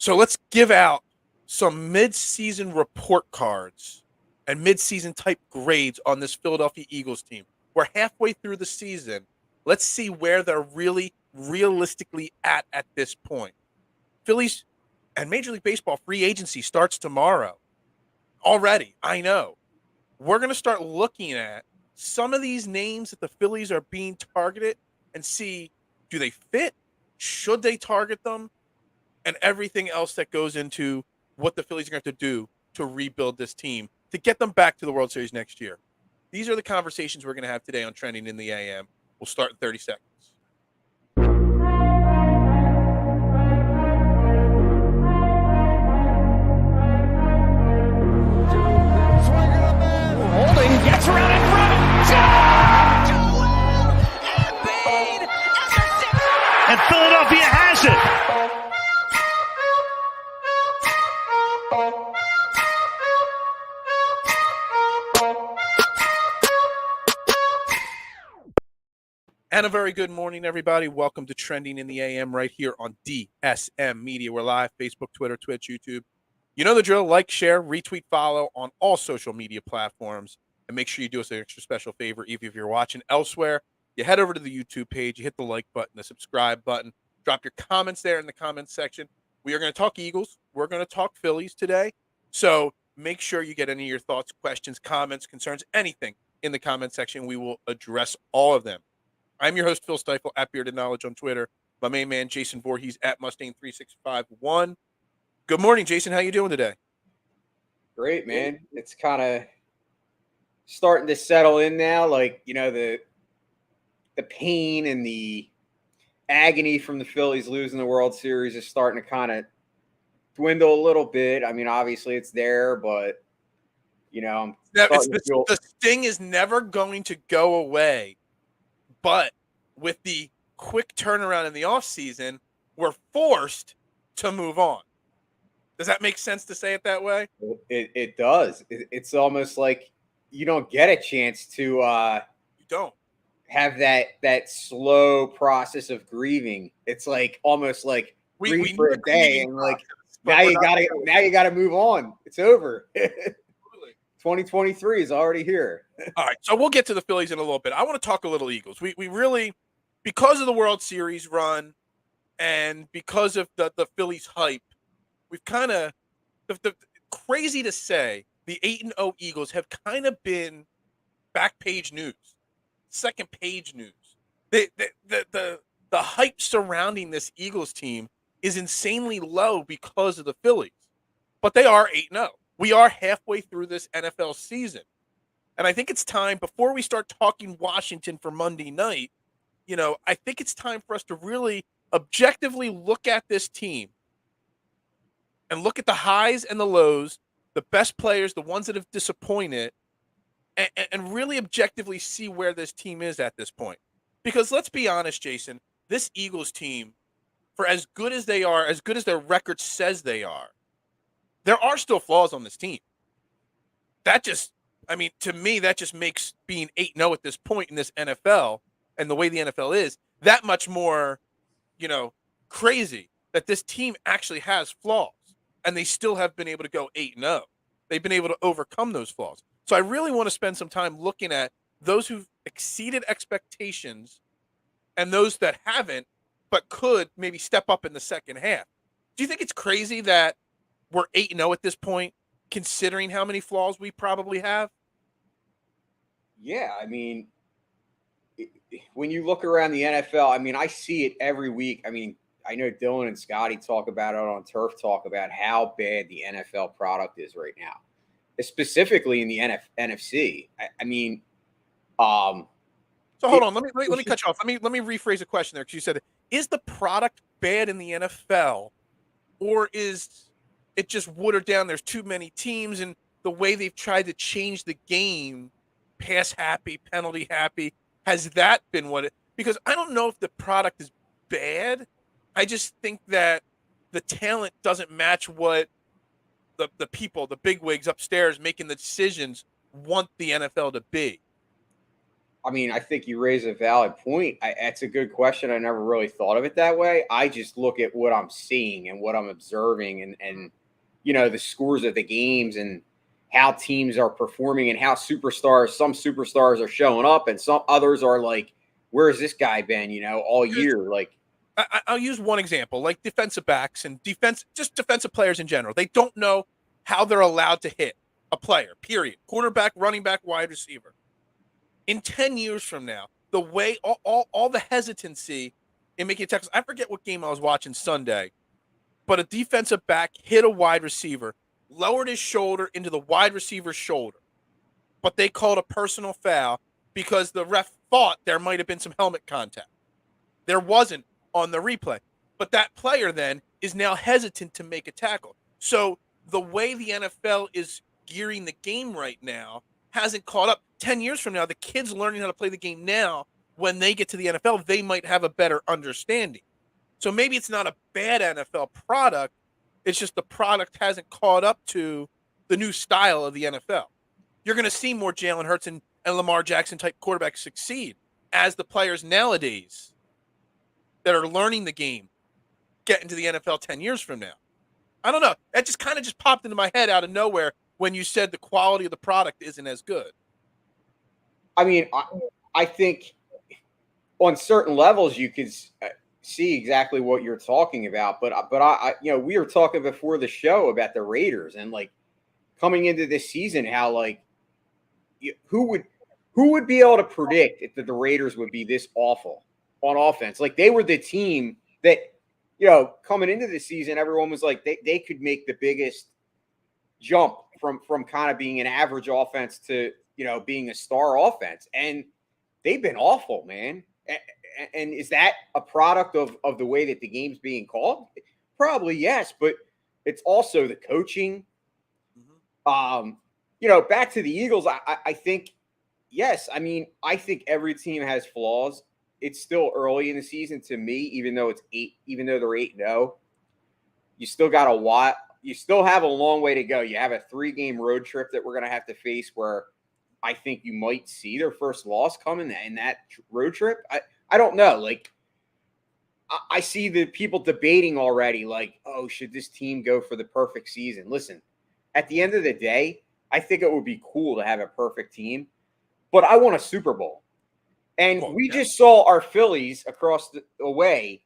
So let's give out some mid-season report cards and mid-season type grades on this Philadelphia Eagles team. We're halfway through the season. Let's see where they're really realistically at this point. Phillies and Major League Baseball free agency starts tomorrow. Already, I know. We're going to start looking at some of these names that the Phillies are being targeted and see, do they fit? Should they target them? And everything else that goes into what the Phillies are going to have to do to rebuild this team to get them back to the World Series next year. These are the conversations we're going to have today on Trending in the AM. We'll start in 30 seconds. Holding gets around in front. Joel Embiid and Philadelphia has it. And a very good morning, everybody. Welcome to Trending in the AM right here on DSM Media. We're live, Facebook, Twitter, Twitch, YouTube. You know the drill. Like, share, retweet, follow on all social media platforms. And make sure you do us an extra special favor. Even if you're watching elsewhere, you head over to the YouTube page, you hit the like button, the subscribe button, drop your comments there in the comments section. We are going to talk Eagles. We're going to talk Phillies today. So make sure you get any of your thoughts, questions, comments, concerns, anything in the comment section. We will address all of them. I'm your host, Phil Stiefel, at Bearded Knowledge on Twitter. My main man, Jason Voorhees, at Mustang3651. Good morning, Jason. How you doing today? Great, man. It's kind of starting to settle in now. Like, you know, the pain and the agony from the Phillies losing the World Series is starting to kind of dwindle a little bit. I mean, obviously it's there, but, you know, the sting is never going to go away. But with the quick turnaround in the offseason, we're forced to move on. Does that make sense to say it that way? It does. It's almost like you don't get a chance to you don't have that slow process of grieving. It's like almost like grieve for a day, and like now you gotta move on. It's over. 2023 is already here. All right, so we'll get to the Phillies in a little bit. I want to talk a little Eagles. We really, because of the World Series run and because of the Phillies hype, we've kind of, the crazy to say, the 8-0 Eagles have kind of been back page news, second page news. The hype surrounding this Eagles team is insanely low because of the Phillies, but they are 8-0. We are halfway through this NFL season. And I think it's time, before we start talking Washington for Monday night, you know, I think it's time for us to really objectively look at this team and look at the highs and the lows, the best players, the ones that have disappointed, and really objectively see where this team is at this point. Because let's be honest, Jason, this Eagles team, for as good as they are, as good as their record says they are, there are still flaws on this team. To me, that just makes being 8-0 at this point in this NFL and the way the NFL is that much more, you know, crazy that this team actually has flaws and they still have been able to go 8-0. They've been able to overcome those flaws. So I really want to spend some time looking at those who've exceeded expectations and those that haven't, but could maybe step up in the second half. Do you think it's crazy that we're 8-0 at this point, considering how many flaws we probably have? Yeah, I mean, when you look around the NFL, I mean, I see it every week. I mean, I know Dylan and Scotty talk about it on Turf Talk about how bad the NFL product is right now, specifically in the NFC. I mean, so hold on, let me cut you off. Let me rephrase the question there, because you said, is the product bad in the NFL, or is it just watered down? There's too many teams, and the way they've tried to change the game, pass happy, penalty happy, has that been what it? Because I don't know if the product is bad. I just think that the talent doesn't match what the people, the bigwigs upstairs making the decisions, want the NFL to be. I mean, I think you raise a valid point. That's a good question. I never really thought of it that way. I just look at what I'm seeing and what I'm observing, and the scores of the games and how teams are performing and how some superstars are showing up and some others are like, where's this guy been, all year? Like, I'll use one example, like defensive backs and just defensive players in general. They don't know how they're allowed to hit a player, period. Quarterback, running back, wide receiver. In 10 years from now, the way all the hesitancy in making tackles, I forget what game I was watching Sunday, but a defensive back hit a wide receiver, lowered his shoulder into the wide receiver's shoulder, but they called a personal foul because the ref thought there might have been some helmet contact. There wasn't on the replay, but that player then is now hesitant to make a tackle. So the way the NFL is gearing the game right now hasn't caught up. 10 years from now, the kids learning how to play the game now, when they get to the NFL, they might have a better understanding. So maybe it's not a bad NFL product. It's just the product hasn't caught up to the new style of the NFL. You're going to see more Jalen Hurts and Lamar Jackson type quarterbacks succeed as the players nowadays that are learning the game get into the NFL 10 years from now. I don't know. That just kind of just popped into my head out of nowhere when you said the quality of the product isn't as good. I mean, I think on certain levels you could see exactly what you're talking about, but I we were talking before the show about the Raiders and like coming into this season, how like who would be able to predict if the Raiders would be this awful on offense? Like they were the team that coming into the season, everyone was like they could make the biggest jump from kind of being an average offense to being a star offense, and they've been awful, man. And is that a product of the way that the game's being called? Probably yes, but it's also the coaching. Back to the Eagles, I think yes. I mean, I think every team has flaws. It's still early in the season to me, even though they're 8-0. You still got you still have a long way to go. You have a 3-game road trip that we're going to have to face where I think you might see their first loss coming in that road trip. I don't know. Like, I see the people debating already, like, oh, should this team go for the perfect season? Listen, at the end of the day, I think it would be cool to have a perfect team, but I want a Super Bowl. And we just saw our Phillies across the way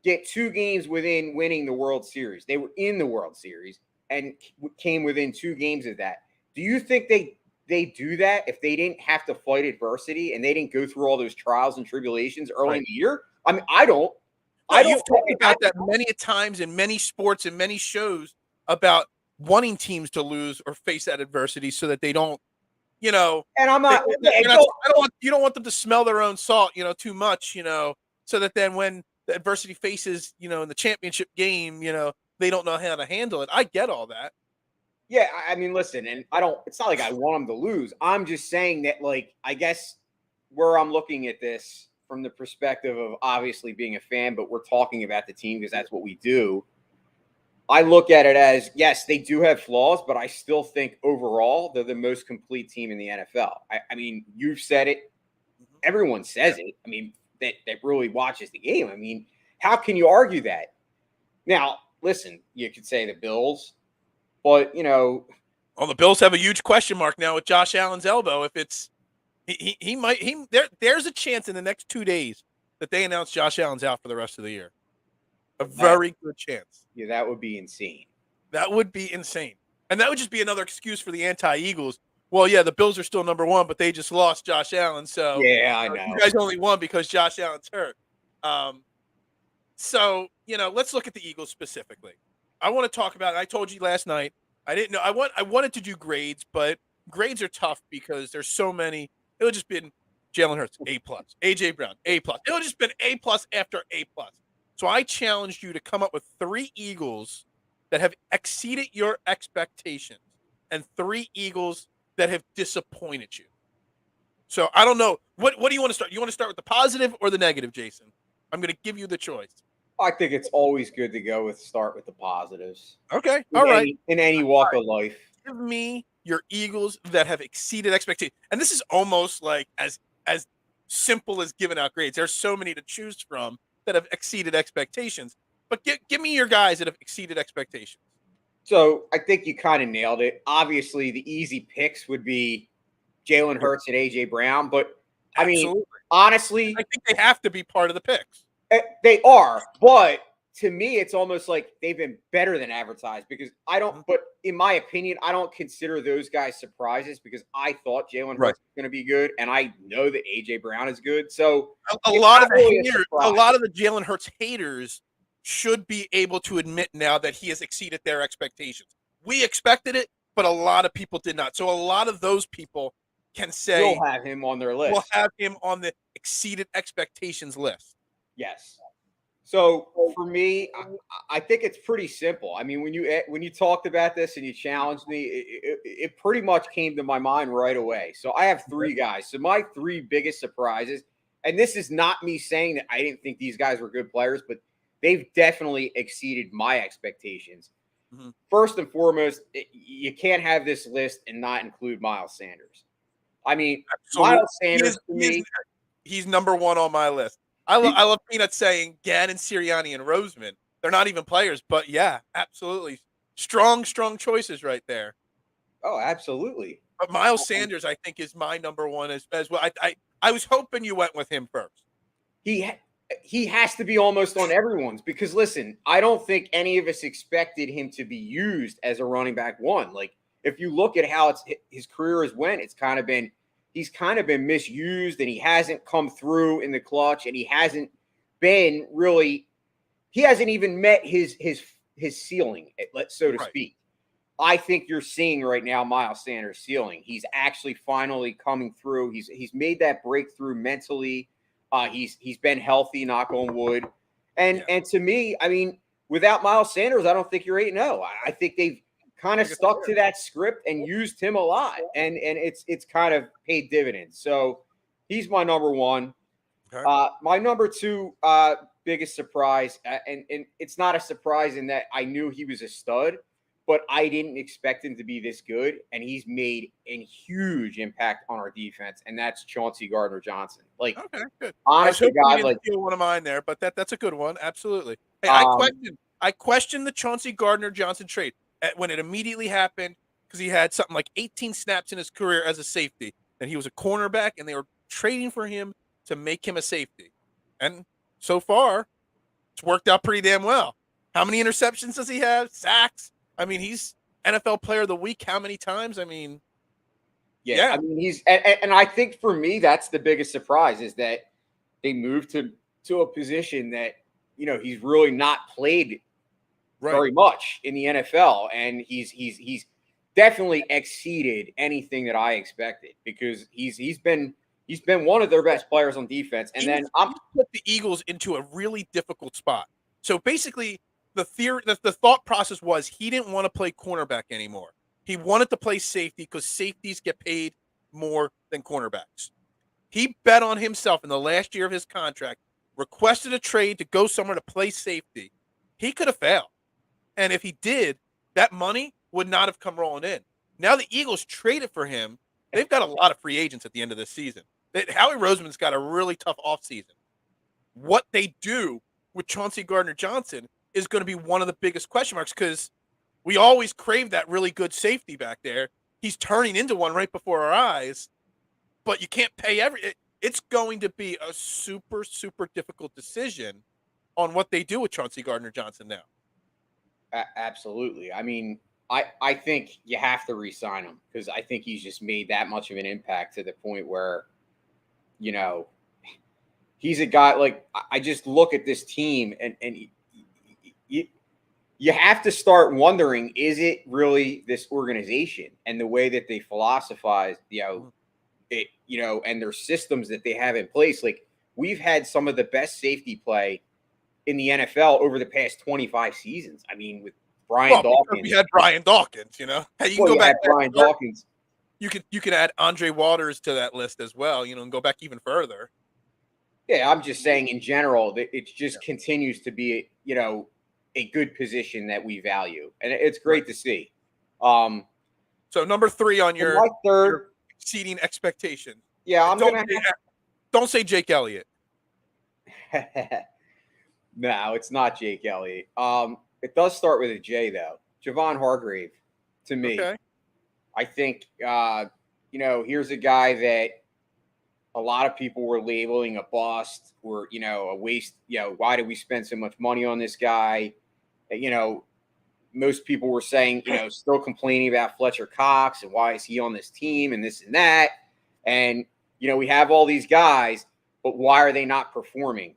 get 2 games within winning the World Series. They were in the World Series and came within 2 games of that. Do you think they do that if they didn't have to fight adversity and they didn't go through all those trials and tribulations early in the year? I mean, I don't. You've talked about that many times in many sports and many shows about wanting teams to lose or face that adversity so that they don't, And I'm not. You don't want them to smell their own salt, too much, so that then when the adversity faces, in the championship game, they don't know how to handle it. I get all that. Yeah, I mean, listen, and it's not like I want them to lose. I'm just saying that, like, I guess where I'm looking at this from the perspective of obviously being a fan, but we're talking about the team because that's what we do. I look at it as, yes, they do have flaws, but I still think overall they're the most complete team in the NFL. I mean, you've said it. Everyone says it. I mean, that really watches the game. I mean, how can you argue that? Now, listen, you could say the Bills. But, well, the Bills have a huge question mark now with Josh Allen's elbow. If it's there's a chance in the next 2 days that they announce Josh Allen's out for the rest of the year. A very good chance. Yeah, that would be insane. That would be insane. And that would just be another excuse for the anti-Eagles. Well, yeah, the Bills are still number 1, but they just lost Josh Allen. So yeah, I know. You guys only won because Josh Allen's hurt. So, let's look at the Eagles specifically. I want to talk about it. I told you last night. I didn't know. I wanted to do grades, but grades are tough because there's so many. It would just been Jalen Hurts, A+, AJ Brown, A+. It would just been A+ after A+. So I challenged you to come up with 3 Eagles that have exceeded your expectations and 3 Eagles that have disappointed you. So I don't know. What do you want to start? You want to start with the positive or the negative, Jason? I'm going to give you the choice. I think it's always good to start with the positives. Okay. All right. In any walk of life. Give me your Eagles that have exceeded expectations. And this is almost like as simple as giving out grades. There's so many to choose from that have exceeded expectations. But give me your guys that have exceeded expectations. So I think you kind of nailed it. Obviously, the easy picks would be Jalen Hurts and AJ Brown, but I mean, Absolutely. honestly, I think they have to be part of the picks. they are. But to me, it's almost like they've been better than advertised because I don't. But in my opinion, I don't consider those guys surprises because I thought Jalen Hurts was going to be good, and I know that AJ Brown is good. So a lot of the Jalen Hurts haters should be able to admit now that he has exceeded their expectations. We expected it, but a lot of people did not. So a lot of those people can say we'll have him on their list. We'll have him on the exceeded expectations list. Yes. So for me, I think it's pretty simple. I mean, when you talked about this and you challenged me, it pretty much came to my mind right away. So I have three guys. So my three biggest surprises, and this is not me saying that I didn't think these guys were good players, but they've definitely exceeded my expectations. Mm-hmm. First and foremost, you can't have this list and not include Miles Sanders. I mean, absolutely. Miles Sanders to me, he's number one on my list. I love Peanut saying Gannon, Sirianni, and Roseman. They're not even players, but yeah, absolutely. Strong choices right there. Oh, absolutely. But Miles Sanders, I think, is my number one as well. I was hoping you went with him first. He has to be almost on everyone's because, listen, I don't think any of us expected him to be used as a running back one. Like, if you look at how his career has went, he's kind of been misused and he hasn't come through in the clutch and he hasn't even met his ceiling, so to speak. I think you're seeing right now Miles Sanders' ceiling. He's actually finally coming through. He's made that breakthrough mentally. He's been healthy, knock on wood. And to me, I mean, without Miles Sanders, I don't think you're 8-0. I think they've kind of stuck to that script and used him a lot, and it's kind of paid dividends. So he's my number one. Okay. My number two biggest surprise, and it's not a surprise in that I knew he was a stud, but I didn't expect him to be this good, and he's made a huge impact on our defense, and that's Chauncey Gardner-Johnson. Like, okay, good. Honestly, God, like steal one of mine there, but that's a good one, absolutely. Hey, I questioned the Chauncey Gardner-Johnson trade when it immediately happened because he had something like 18 snaps in his career as a safety, and he was a cornerback, and they were trading for him to make him a safety. And so far, it's worked out pretty damn well. How many interceptions does he have? Sacks? I mean, he's NFL Player of the Week how many times? I mean, yeah. I mean, he's and I think for me, that's the biggest surprise is that they moved to a position that, you know, he's really not played very much in the NFL, and he's definitely exceeded anything that I expected because he's been one of their best players on defense. And then I'm put the Eagles into a really difficult spot. So basically, the thought process was he didn't want to play cornerback anymore. He wanted to play safety because safeties get paid more than cornerbacks. He bet on himself in the last year of his contract, requested a trade to go somewhere to play safety. He could have failed. And if he did, that money would not have come rolling in. Now the Eagles traded for him. They've got a lot of free agents at the end of this season. Howie Roseman's got a really tough offseason. What they do with Chauncey Gardner-Johnson is going to be one of the biggest question marks because we always craved that really good safety back there. He's turning into one right before our eyes, but you can't pay it's going to be a super, super difficult decision on what they do with Chauncey Gardner-Johnson now. Absolutely. I mean, I think you have to re-sign him because I think he's just made that much of an impact to the point where, you know, he's a guy like I just look at this team and you have to start wondering, is it really this organization and the way that they philosophize, and their systems that they have in place? Like, we've had some of the best safety play in the NFL over the past 25 seasons. I mean, with Brian Dawkins. We had Brian Dawkins, you know. Hey, you can go back Brian Dawkins. You could add Andre Waters to that list as well, you know, and go back even further. Yeah, I'm just saying in general that it just continues to be, you know, a good position that we value. And it's great to see. So number 3 on And your my third, exceeding expectations. yeah, I'm don't gonna. don't say Jake Elliott. No, it's not Jake Elliott. It does start with a J though. Javon Hargrave, to me, Okay. I think here's a guy that a lot of people were labeling a bust or a waste. Why did we spend so much money on this guy? Most people were saying, still complaining about Fletcher Cox and why is he on this team and this and that. And we have all these guys, but why are they not performing?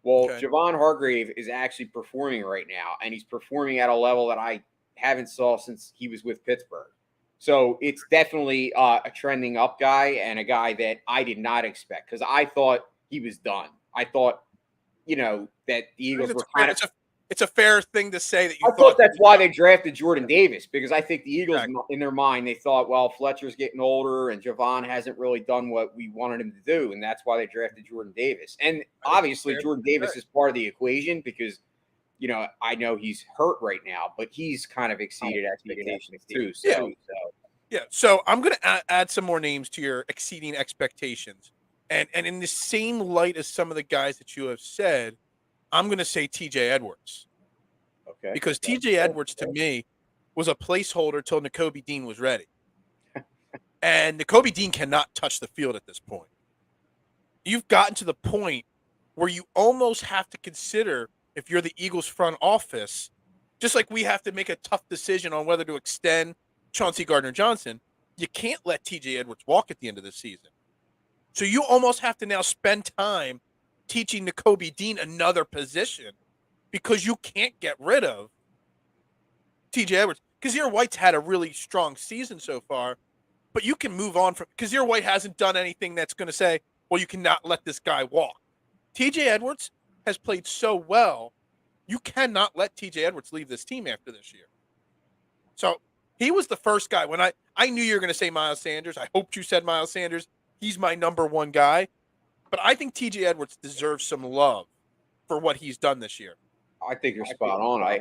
Well, Okay. Javon Hargrave is actually performing right now, and he's performing at a level that I haven't saw since he was with Pittsburgh. So it's definitely a trending up guy and a guy that I did not expect because I thought he was done. I thought, that the Eagles were kind of. It's a fair thing to say that you I thought thought that's why they drafted Jordan Davis because I think the Eagles, Exactly. in their mind, they thought, well, Fletcher's getting older and Javon hasn't really done what we wanted him to do, and that's why they drafted Jordan Davis. And obviously, Jordan Davis is part of the equation because, I know he's hurt right now, but he's kind of exceeded expectations too. Yeah. So I'm going to add some more names to your exceeding expectations, and in the same light as some of the guys that you have said, I'm going to say T.J. Edwards. Okay. Because T.J. Edwards, to me, was a placeholder till Nakobe Dean was ready. And Nakobe Dean cannot touch the field at this point. You've gotten to the point where you almost have to consider, if you're the Eagles front office, just like we have to make a tough decision on whether to extend Chauncey Gardner-Johnson, you can't let T.J. Edwards walk at the end of the season. So you almost have to now spend time teaching Nakobe Dean another position because you can't get rid of T.J. Edwards. Kazir White's had a really strong season so far, but you can move on from Kazir White hasn't done anything that's going to say, well, you cannot let this guy walk. T.J. Edwards has played so well, you cannot let T.J. Edwards leave this team after this year. So he was the first guy. When I knew you were going to say Miles Sanders. I hoped you said Miles Sanders. He's my number 1 guy. But I think T.J. Edwards deserves some love for what he's done this year. I think you're spot on.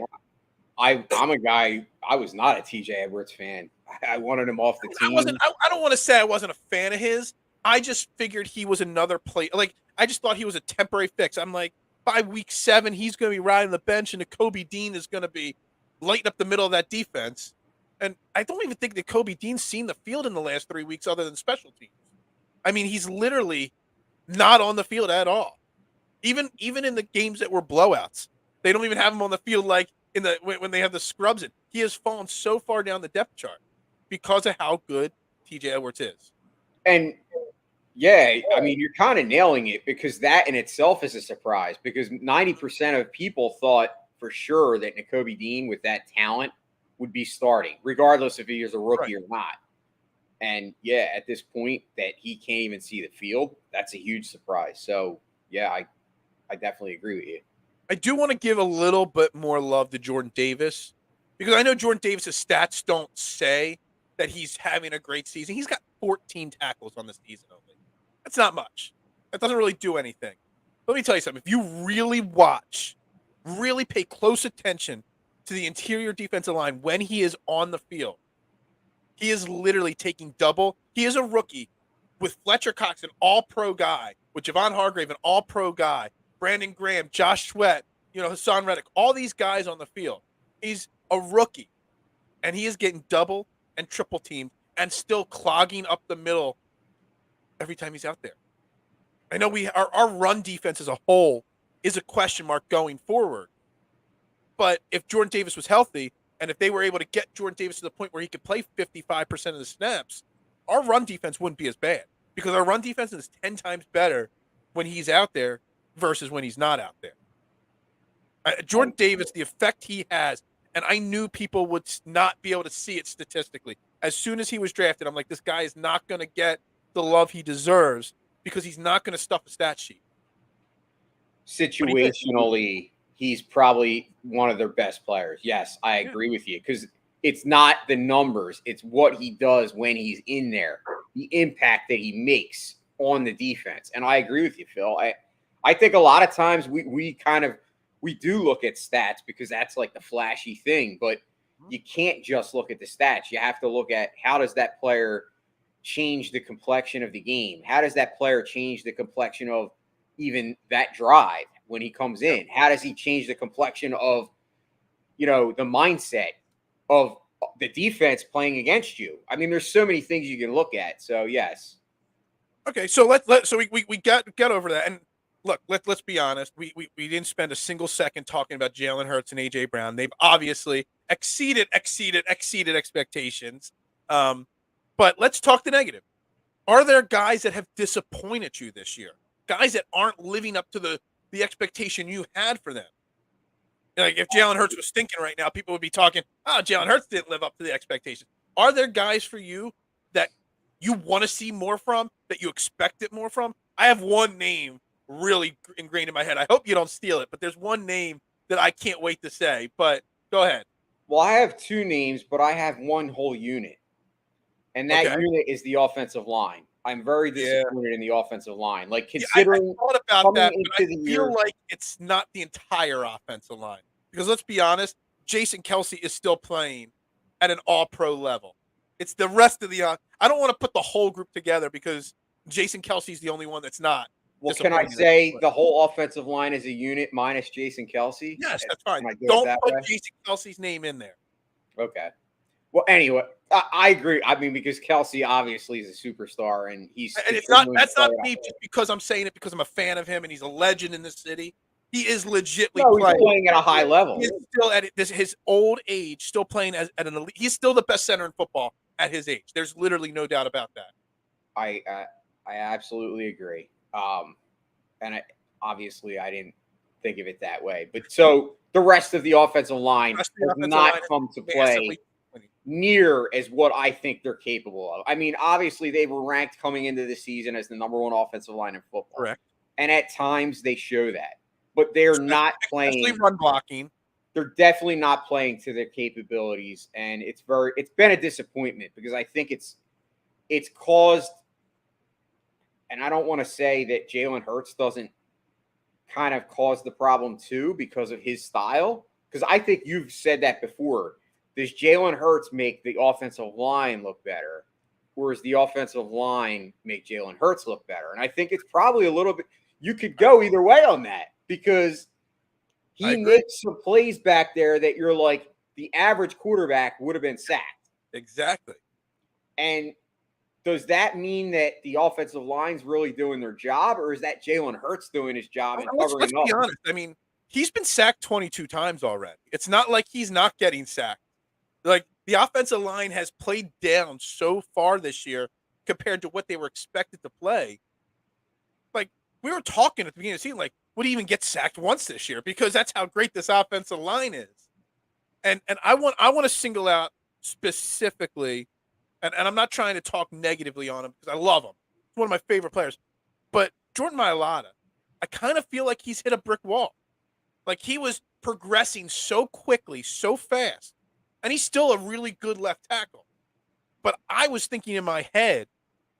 I'm a guy. I was not a TJ Edwards fan. I wanted him off the team. I don't want to say I wasn't a fan of his. I just figured he was another play. Like I just thought he was a temporary fix. I'm like, by week 7, he's going to be riding the bench, and Nakobe Dean is going to be lighting up the middle of that defense. And I don't even think that Nakobe Dean's seen the field in the last 3 weeks, other than special teams. I mean, he's literally not on the field at all. Even in the games that were blowouts, they don't even have him on the field. Like when they have the scrubs in, he has fallen so far down the depth chart because of how good T.J. Edwards is. And yeah, I mean, you're kind of nailing it because that in itself is a surprise because 90% of people thought for sure that Nakobe Dean with that talent would be starting, regardless if he is a rookie or not. And yeah, at this point that he can't even see the field, that's a huge surprise. So yeah, I definitely agree with you. I do want to give a little bit more love to Jordan Davis because I know Jordan Davis's stats don't say that he's having a great season. He's got 14 tackles on the season only. That's not much. That doesn't really do anything. Let me tell you something. If you really watch, really pay close attention to the interior defensive line when he is on the field, he is literally taking double. He is a rookie with Fletcher Cox, an all-pro guy, with Javon Hargrave, an all-pro guy, Brandon Graham, Josh Sweat, Hassan Reddick, all these guys on the field. He's a rookie, and he is getting double and triple teamed and still clogging up the middle every time he's out there. I know our run defense as a whole is a question mark going forward. But if Jordan Davis was healthy, and if they were able to get Jordan Davis to the point where he could play 55% of the snaps, our run defense wouldn't be as bad because our run defense is 10 times better when he's out there versus when he's not out there. Jordan Davis, the effect he has, and I knew people would not be able to see it statistically. As soon as he was drafted, I'm like, this guy is not going to get the love he deserves because he's not going to stuff a stat sheet. Situationally, he's probably one of their best players. Yes, I agree with you because it's not the numbers. It's what he does when he's in there, the impact that he makes on the defense. And I agree with you, Phil. I think a lot of times we do look at stats because that's like the flashy thing. But you can't just look at the stats. You have to look at how does that player change the complexion of the game? How does that player change the complexion of even that drive when he comes in? How does he change the complexion of, the mindset of the defense playing against you? I mean, there's so many things you can look at. So yes. Okay, so we get over that. And look, let's be honest. We didn't spend a single second talking about Jalen Hurts and AJ Brown. They've obviously exceeded expectations. But let's talk the negative. Are there guys that have disappointed you this year? Guys that aren't living up to the expectation you had for them? Like if Jalen Hurts was stinking right now, people would be talking, "Oh, Jalen Hurts didn't live up to the expectations." Are there guys for you that you want to see more from, that you expected more from? I have one name really ingrained in my head. I hope you don't steal it, but there's one name that I can't wait to say. But go ahead. Well, I have two names, but I have one whole unit. And that unit is the offensive line. I'm very disappointed in the offensive line. Like, considering I thought about that, but I the feel like it's not the entire offensive line. Because let's be honest, Jason Kelce is still playing at an all-pro level. It's the rest of the I don't want to put the whole group together because Jason Kelce is the only one that's not. Well, can I say the whole offensive line is a unit minus Jason Kelce? Yes, that's fine. Don't put Jason Kelce's name in there. Okay. Well, anyway, I agree. I mean, because Kelce obviously is a superstar, and that's not me just because I'm saying it because I'm a fan of him and he's a legend in the city. He is legitimately playing at a high level. He's still at his old age, still playing at an elite. He's still the best center in football at his age. There's literally no doubt about that. I absolutely agree. And obviously I didn't think of it that way. But so the rest of the offensive line has not come to play near as what I think they're capable of. I mean, obviously they were ranked coming into the season as the number one offensive line in football. Correct. And at times they show that. But they're not playing. Especially run blocking. They're definitely not playing to their capabilities. And it's been a disappointment because I think it's caused, and I don't want to say that Jalen Hurts doesn't kind of cause the problem too because of his style. Because I think you've said that before. Does Jalen Hurts make the offensive line look better? Or does the offensive line make Jalen Hurts look better? And I think it's probably a little bit – you could go either way on that because he makes some plays back there that you're like, the average quarterback would have been sacked. Exactly. And does that mean that the offensive line's really doing their job, or is that Jalen Hurts doing his job and covering let's up? Be honest. I mean, he's been sacked 22 times already. It's not like he's not getting sacked. Like, the offensive line has played down so far this year compared to what they were expected to play. Like, we were talking at the beginning of the season, like, would he even get sacked once this year? Because that's how great this offensive line is. And I want to single out specifically, and I'm not trying to talk negatively on him because I love him. He's one of my favorite players. But Jordan Mailata, I kind of feel like he's hit a brick wall. Like, he was progressing so quickly, so fast. And he's still a really good left tackle. But I was thinking in my head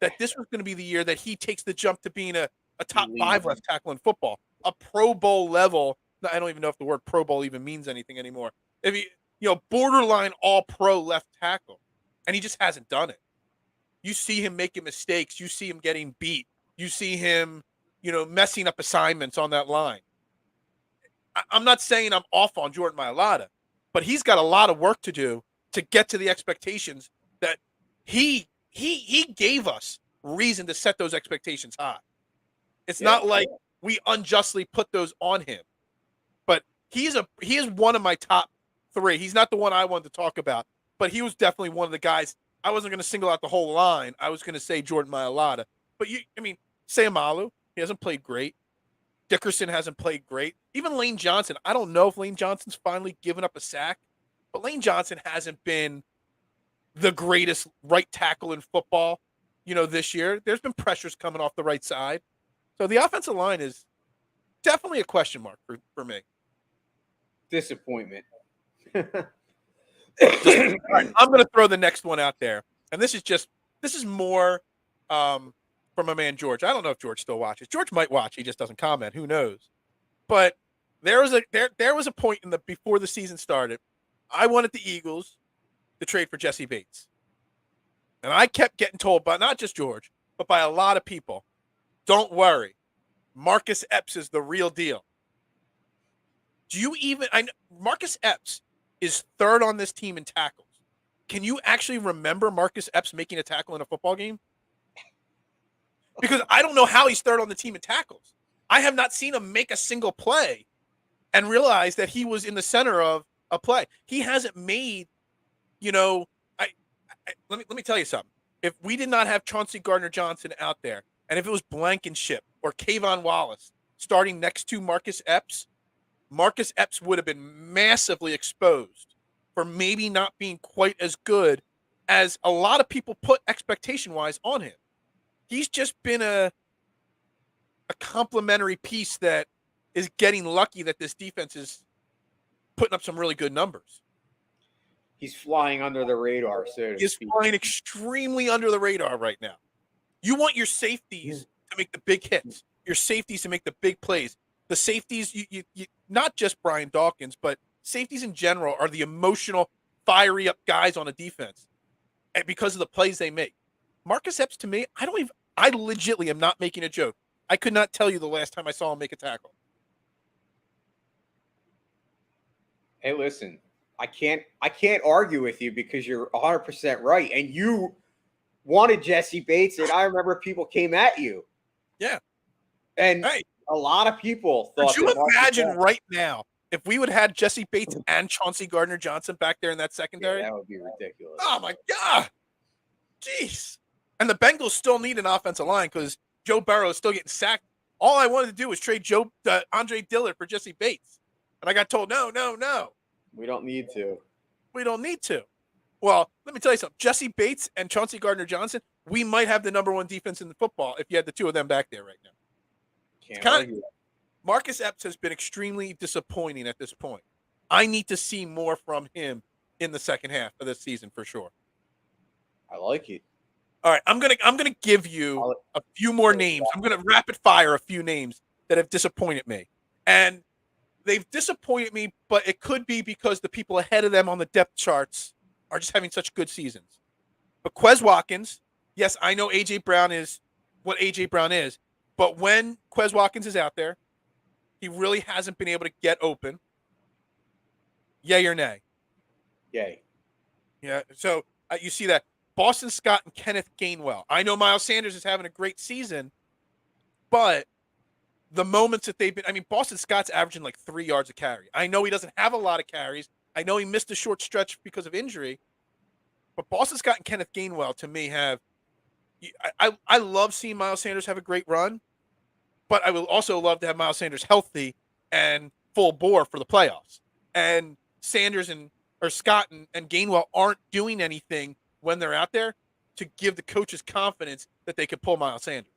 that this was going to be the year that he takes the jump to being a top 5 left tackle in football, a Pro Bowl level. I don't even know if the word Pro Bowl even means anything anymore. If he, borderline all pro left tackle. And he just hasn't done it. You see him making mistakes. You see him getting beat. You see him, messing up assignments on that line. I'm not saying I'm off on Jordan Mailata, but he's got a lot of work to do to get to the expectations that he gave us reason to set those expectations high. It's not like we unjustly put those on him, but he is one of my top 3. He's not the one I wanted to talk about, but he was definitely one of the guys. I wasn't going to single out the whole line. I was going to say Jordan Mailata, but Sayamalu, he hasn't played great. Dickerson hasn't played great. Even Lane Johnson. I don't know if Lane Johnson's finally given up a sack, but Lane Johnson hasn't been the greatest right tackle in football, this year. There's been pressures coming off the right side. So the offensive line is definitely a question mark for me. Disappointment. All right, I'm going to throw the next one out there. And this is more from my man George. I don't know if George still watches. George might watch. He just doesn't comment. Who knows? But there was a point before the season started I wanted the Eagles to trade for Jesse Bates. And I kept getting told by not just George, but by a lot of people, don't worry. Marcus Epps is the real deal. Do you even Marcus Epps is third on this team in tackles. Can you actually remember Marcus Epps making a tackle in a football game? Because I don't know how he's third on the team in tackles. I have not seen him make a single play and realize that he was in the center of a play. He hasn't made, let me tell you something. If we did not have Chauncey Gardner-Johnson out there, and if it was Blankenship or Kayvon Wallace starting next to Marcus Epps would have been massively exposed for maybe not being quite as good as a lot of people put expectation-wise on him. He's just been a complementary piece that is getting lucky that this defense is putting up some really good numbers. He's flying under the radar, so to He's speak. flying extremely under the radar right now. You want your safeties to make the big hits, your safeties to make the big plays. The safeties, you not just Brian Dawkins, but safeties in general are the emotional, fiery up guys on a defense, and because of the plays they make. Marcus Epps, to me, I legitimately am not making a joke. I could not tell you the last time I saw him make a tackle. Hey, listen, I can't argue with you because you're 100% right. And you wanted Jesse Bates, and I remember people came at you. Yeah. And a lot of people thought. Could you imagine right now if we would have had Jesse Bates and Chauncey Gardner-Johnson back there in that secondary? Yeah, that would be ridiculous. Oh, my God. Jeez. And the Bengals still need an offensive line because Joe Burrow is still getting sacked. All I wanted to do was trade Andre Dillard for Jesse Bates. And I got told, no. We don't need to. We don't need to. Well, let me tell you something. Jesse Bates and Chauncey Gardner-Johnson, we might have the number one defense in the football if you had the two of them back there right now. Can't argue. Marcus Epps has been extremely disappointing at this point. I need to see more from him in the second half of this season for sure. I like it. All right, I'm gonna give you a few more names. I'm gonna rapid fire a few names that have disappointed me, and they've disappointed me. But it could be because the people ahead of them on the depth charts are just having such good seasons. But Quez Watkins, yes, I know AJ Brown is what AJ Brown is, but when Quez Watkins is out there, he really hasn't been able to get open. Yay or nay? Yay. Yeah. So you see that. Boston Scott and Kenneth Gainwell. I know Miles Sanders is having a great season, but the moments that they've been, Boston Scott's averaging like 3 yards a carry. I know he doesn't have a lot of carries. I know he missed a short stretch because of injury, but Boston Scott and Kenneth Gainwell to me have, I love seeing Miles Sanders have a great run, but I will also love to have Miles Sanders healthy and full bore for the playoffs. And Scott and Gainwell aren't doing anything when they're out there to give the coaches confidence that they could pull Miles Sanders.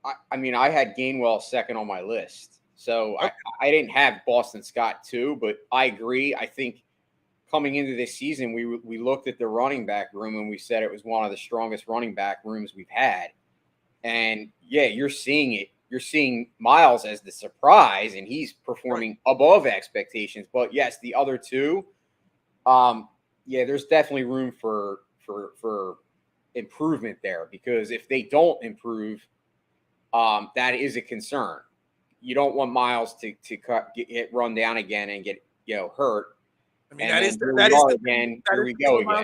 I had Gainwell second on my list. So okay. I didn't have Boston Scott too, but I agree. I think coming into this season, we looked at the running back room and we said it was one of the strongest running back rooms we've had. And yeah, you're seeing it. You're seeing Miles as the surprise, and he's performing above expectations. But yes, the other two, there's definitely room for improvement there, because if they don't improve, that is a concern. You don't want Miles to get run down again and get hurt. Here we go again.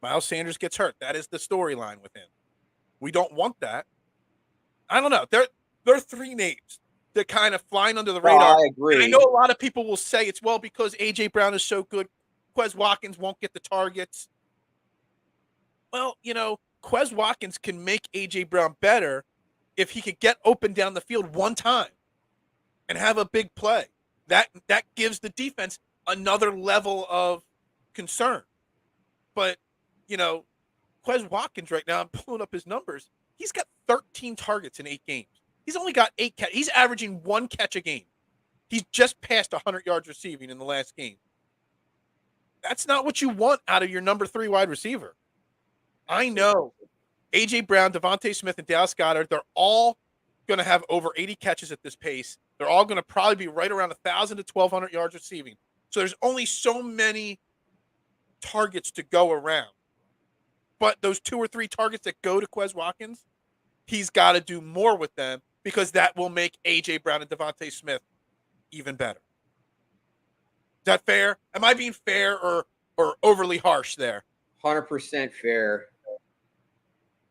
Miles Sanders gets hurt. That is the storyline with him. We don't want that. I don't know. There are three names that kind of flying under the radar. I agree. And I know a lot of people will say it's because AJ Brown is so good. Quez Watkins won't get the targets. Well, Quez Watkins can make AJ Brown better if he could get open down the field one time and have a big play. That gives the defense another level of concern. But, Quez Watkins right now, I'm pulling up his numbers. He's got 13 targets in 8 games. He's only got 8 catches. He's averaging 1 catch a game. He's just passed 100 yards receiving in the last game. That's not what you want out of your number 3 wide receiver. I know A.J. Brown, Devontae Smith, and Dallas Goedert, they're all going to have over 80 catches at this pace. They're all going to probably be right around 1,000 to 1,200 yards receiving. So there's only so many targets to go around. But those 2 or 3 targets that go to Quez Watkins, he's got to do more with them because that will make A.J. Brown and Devontae Smith even better. Is that fair? Am I being fair or overly harsh there? 100% fair.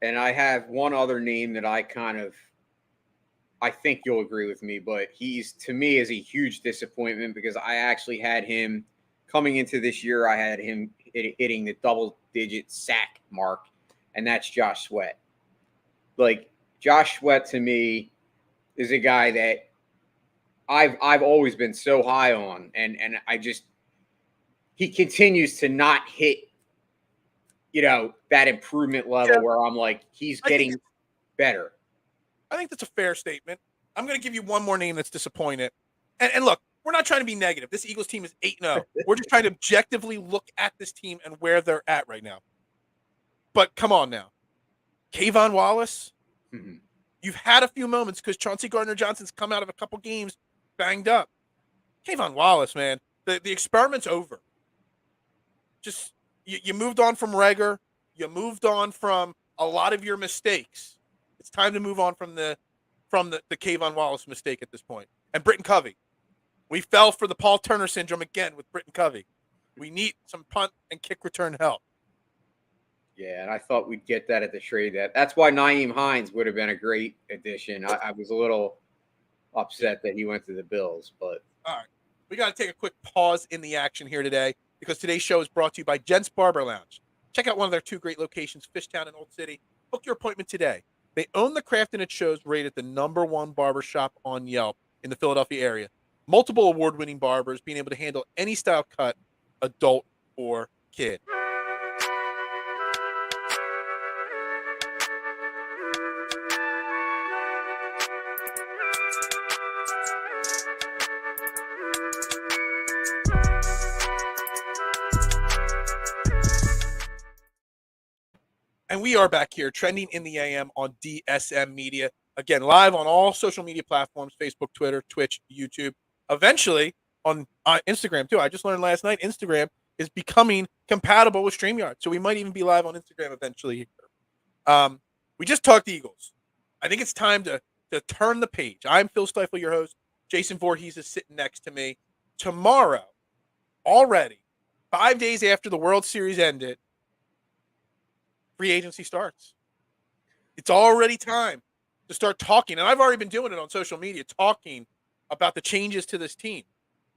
And I have one other name that I think you'll agree with me, but he's, to me, is a huge disappointment because I actually had him coming into this year. I had him hitting the double-digit sack mark, and that's Josh Sweat. Like, Josh Sweat to me is a guy that I've always been so high on, and he continues to not hit, that improvement level where I'm like, he's getting better. I think that's a fair statement. I'm going to give you one more name that's disappointed. And look, we're not trying to be negative. This Eagles team is 8-0. We're just trying to objectively look at this team and where they're at right now. But come on now. Kayvon Wallace, you've had a few moments because Chauncey Gardner-Johnson's come out of a couple games banged up. Kayvon Wallace, man, the experiment's over. Just you moved on from Reagor. You moved on from a lot of your mistakes. It's time to move on from the Kayvon Wallace mistake at this point. And Britton Covey. We fell for the Paul Turner syndrome again with Britton Covey. We need some punt and kick return help. Yeah, and I thought we'd get that at the trade. That's why Nyheim Hines would have been a great addition. I was a little upset that he went to the Bills, but all right. We got to take a quick pause in the action here today because today's show is brought to you by Gents Barber Lounge. Check out one of their 2 great locations, Fishtown and Old City. Book your appointment today. They own the craft and it shows, rated the #1 barbershop on Yelp in the Philadelphia area. Multiple award-winning barbers being able to handle any style cut, adult or kid. And we are back here, trending in the AM on DSM Media. Again, live on all social media platforms, Facebook, Twitter, Twitch, YouTube. Eventually on Instagram, too. I just learned last night Instagram is becoming compatible with StreamYard. So we might even be live on Instagram eventually. We just talked Eagles. I think it's time to turn the page. I'm Phil Stifle, your host. Jason Voorhees is sitting next to me. Tomorrow, already, 5 days after the World Series ended, free agency starts. It's already time to start talking. And I've already been doing it on social media, talking about the changes to this team.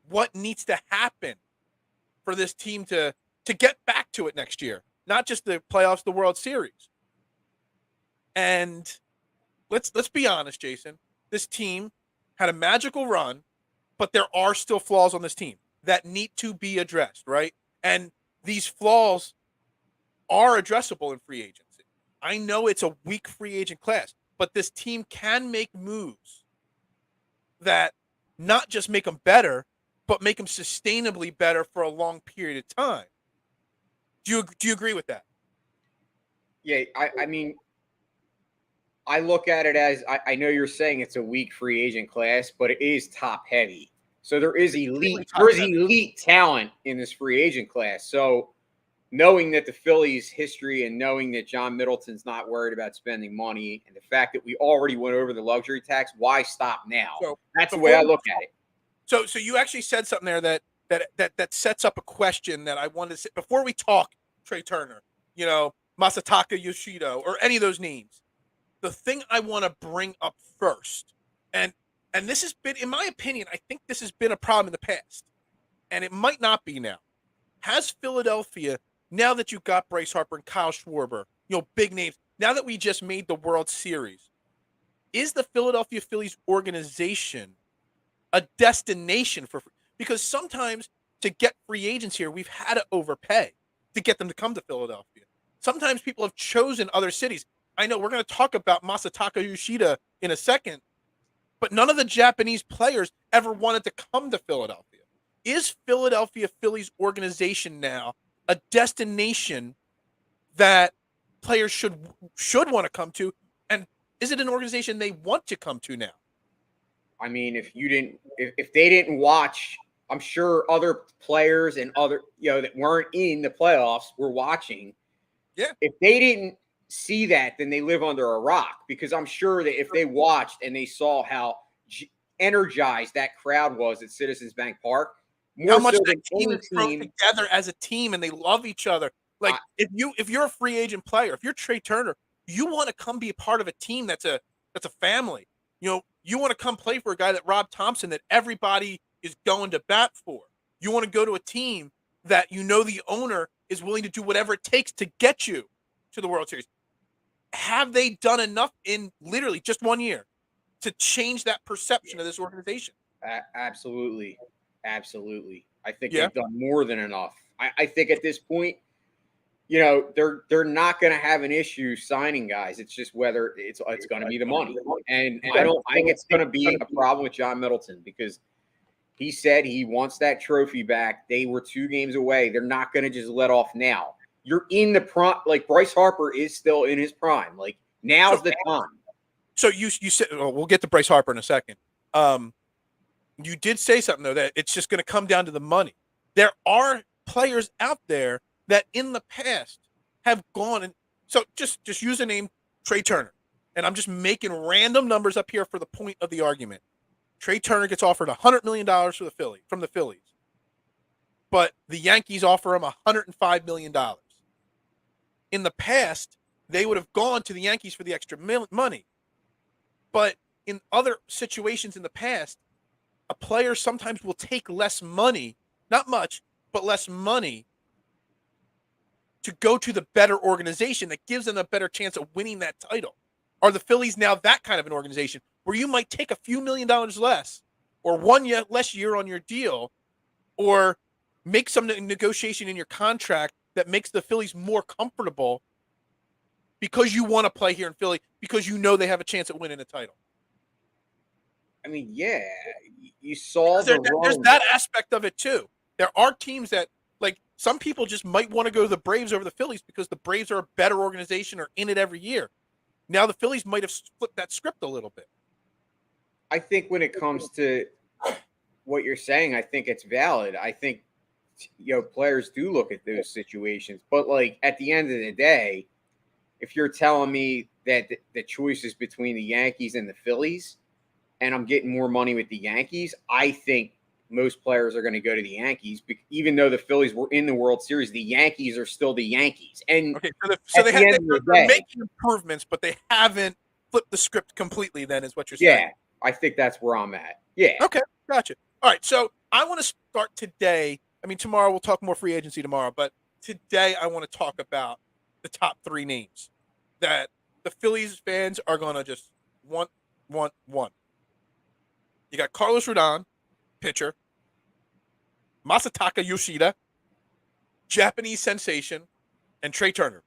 What needs to happen for this team to get back to it next year? Not just the playoffs, the World Series. And let's be honest, Jason. This team had a magical run, but there are still flaws on this team that need to be addressed, right? And these flaws are addressable in free agency. I know it's a weak free agent class, but this team can make moves that not just make them better, but make them sustainably better for a long period of time. Do you agree with that? Yeah, I mean, I look at it as I know you're saying it's a weak free agent class, but it is top heavy. So there is elite talent in this free agent class. So knowing that the Phillies' history and knowing that John Middleton's not worried about spending money and the fact that we already went over the luxury tax, why stop now? So that's the way I look at it. So you actually said something there that sets up a question that I wanted to say before we talk Trey Turner, Masataka Yoshida or any of those names. The thing I want to bring up first, and this has been, in my opinion, I think this has been a problem in the past, and it might not be now. Has Philadelphia, now that you've got Bryce Harper and Kyle Schwarber, big names, now that we just made the World Series, is the Philadelphia Phillies organization a destination for, because sometimes to get free agents here, we've had to overpay to get them to come to Philadelphia. Sometimes people have chosen other cities. I know we're going to talk about Masataka Yoshida in a second, but none of the Japanese players ever wanted to come to Philadelphia. Is Philadelphia Phillies organization now a destination that players should want to come to? And is it an organization they want to come to now? I mean, if they didn't watch I'm sure other players and other, that weren't in the playoffs were watching. Yeah. If they didn't see that, then they live under a rock, because I'm sure that if they watched and they saw how energized that crowd was at Citizens Bank Park, How more much so that than team any is thrown team, together as a team and they love each other. Like if you're a free agent player, if you're Trey Turner, you want to come be a part of a team that's a family. You want to come play for a guy that Rob Thompson that everybody is going to bat for. You want to go to a team that the owner is willing to do whatever it takes to get you to the World Series. Have they done enough in literally just 1 year to change that perception of this organization? absolutely. Absolutely. I think Yeah. they've done more than enough. I think at this point, they're not going to have an issue signing guys. It's just whether it's going to be the money. And I don't think it's going to be a problem with John Middleton, because he said he wants that trophy back. They were 2 games away. They're not going to just let off now. You're in the prime. Like, Bryce Harper is still in his prime. Like, now's the time. So you said, we'll get to Bryce Harper in a second. You did say something, though, that it's just going to come down to the money. There are players out there that in the past have gone and so just use the name Trey Turner. And I'm just making random numbers up here for the point of the argument. Trey Turner gets offered $100 million from the Phillies, but the Yankees offer him $105 million. In the past, they would have gone to the Yankees for the extra money. But in other situations in the past, a player sometimes will take less money, not much, but less money to go to the better organization that gives them a better chance of winning that title. Are the Phillies now that kind of an organization where you might take a few $1 million less or 1 year less year on your deal, or make some negotiation in your contract that makes the Phillies more comfortable because you want to play here in Philly, because they have a chance at winning a title? I mean, yeah, you saw there's that aspect of it too. There are teams that, like, some people just might want to go to the Braves over the Phillies because the Braves are a better organization or in it every year. Now the Phillies might have flipped that script a little bit. I think when it comes to what you're saying, I think it's valid. I think players do look at those situations, but like at the end of the day, if you're telling me that the choice is between the Yankees and the Phillies, and I'm getting more money with the Yankees, I think most players are going to go to the Yankees. Even though the Phillies were in the World Series, the Yankees are still the Yankees. And okay, so they're making improvements, but they haven't flipped the script completely. Then is what you're saying? Yeah, I think that's where I'm at. Yeah. Okay, gotcha. All right, so I want to start today. I mean, tomorrow we'll talk more free agency tomorrow, but today I want to talk about the top 3 names that the Phillies fans are going to just want. You got Carlos Rodon, pitcher; Masataka Yoshida, Japanese sensation; and Trey Turner,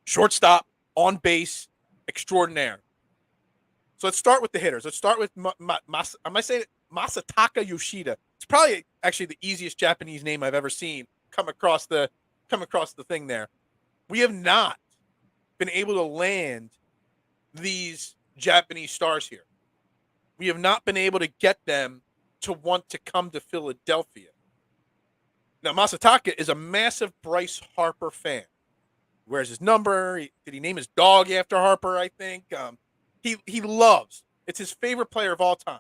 shortstop, on base, extraordinaire. So let's start with the hitters. Let's start with I might say Masataka Yoshida. It's probably actually the easiest Japanese name I've ever seen come across the thing there. We have not been able to land these Japanese stars here. We have not been able to get them to want to come to Philadelphia. Now, Masataka is a massive Bryce Harper fan. Where's his number? Did he name his dog after Harper, I think? He loves. It's his favorite player of all time.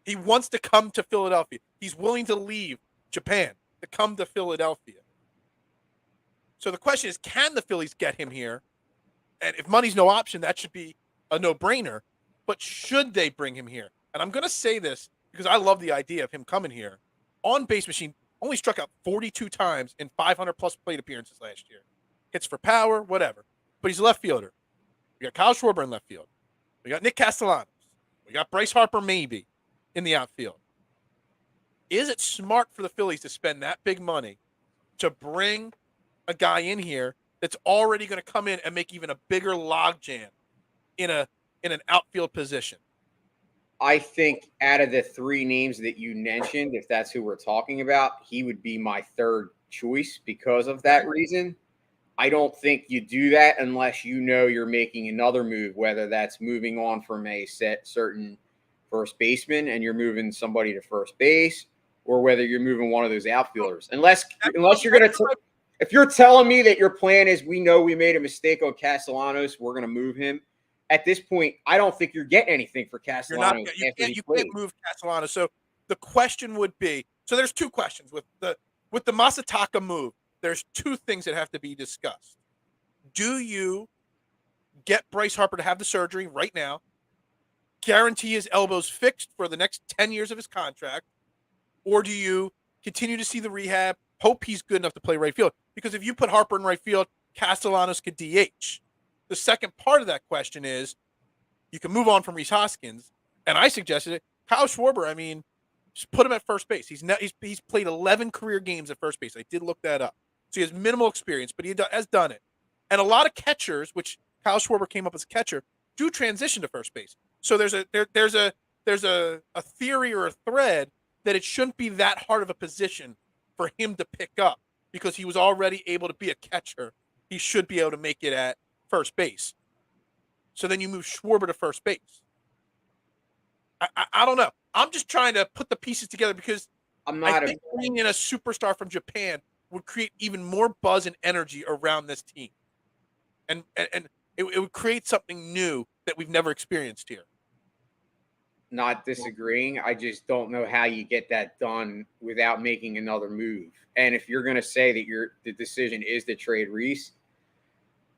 He wants to come to Philadelphia. He's willing to leave Japan to come to Philadelphia. So the question is, can the Phillies get him here? And if money's no option, that should be a no-brainer. But should they bring him here? And I'm going to say this because I love the idea of him coming here. On base machine, only struck out 42 times in 500-plus plate appearances last year. Hits for power, whatever. But he's a left fielder. We got Kyle Schwarber in left field. We got Nick Castellanos. We got Bryce Harper maybe in the outfield. Is it smart for the Phillies to spend that big money to bring a guy in here that's already going to come in and make even a bigger logjam in an outfield position? I think out of the 3 names that you mentioned, if that's who we're talking about, he would be my third choice because of that reason. I don't think you do that unless you're making another move, whether that's moving on from first baseman and you're moving somebody to first base, or whether you're moving one of those outfielders. Unless you're going to if you're telling me that your plan is we know we made a mistake on Castellanos, we're going to move him. At this point, I don't think you're getting anything for Castellanos. You can't move Castellanos. So the question would be, so there's two questions with the Masataka move. There's two things that have to be discussed. Do you get Bryce Harper to have the surgery right now, guarantee his elbows fixed for the next 10 years of his contract, or do you continue to see the rehab, hope he's good enough to play right field? Because if you put Harper in right field, Castellanos could DH. The second part of that question is you can move on from Rhys Hoskins, and I suggested it. Kyle Schwarber, I mean, just put him at first base. He's played 11 career games at first base. I did look that up. So he has minimal experience, but he has done it. And a lot of catchers, which Kyle Schwarber came up as a catcher, do transition to first base. So there's a theory or a thread that it shouldn't be that hard of a position for him to pick up because he was already able to be a catcher. He should be able to make it at first base. So then you move Schwarber to first base. I don't know. I'm just trying to put the pieces together because I think bringing in a superstar from Japan would create even more buzz and energy around this team. And it would create something new that we've never experienced here. Not disagreeing. I just don't know how you get that done without making another move. And if you're going to say that the decision is to trade Rhys,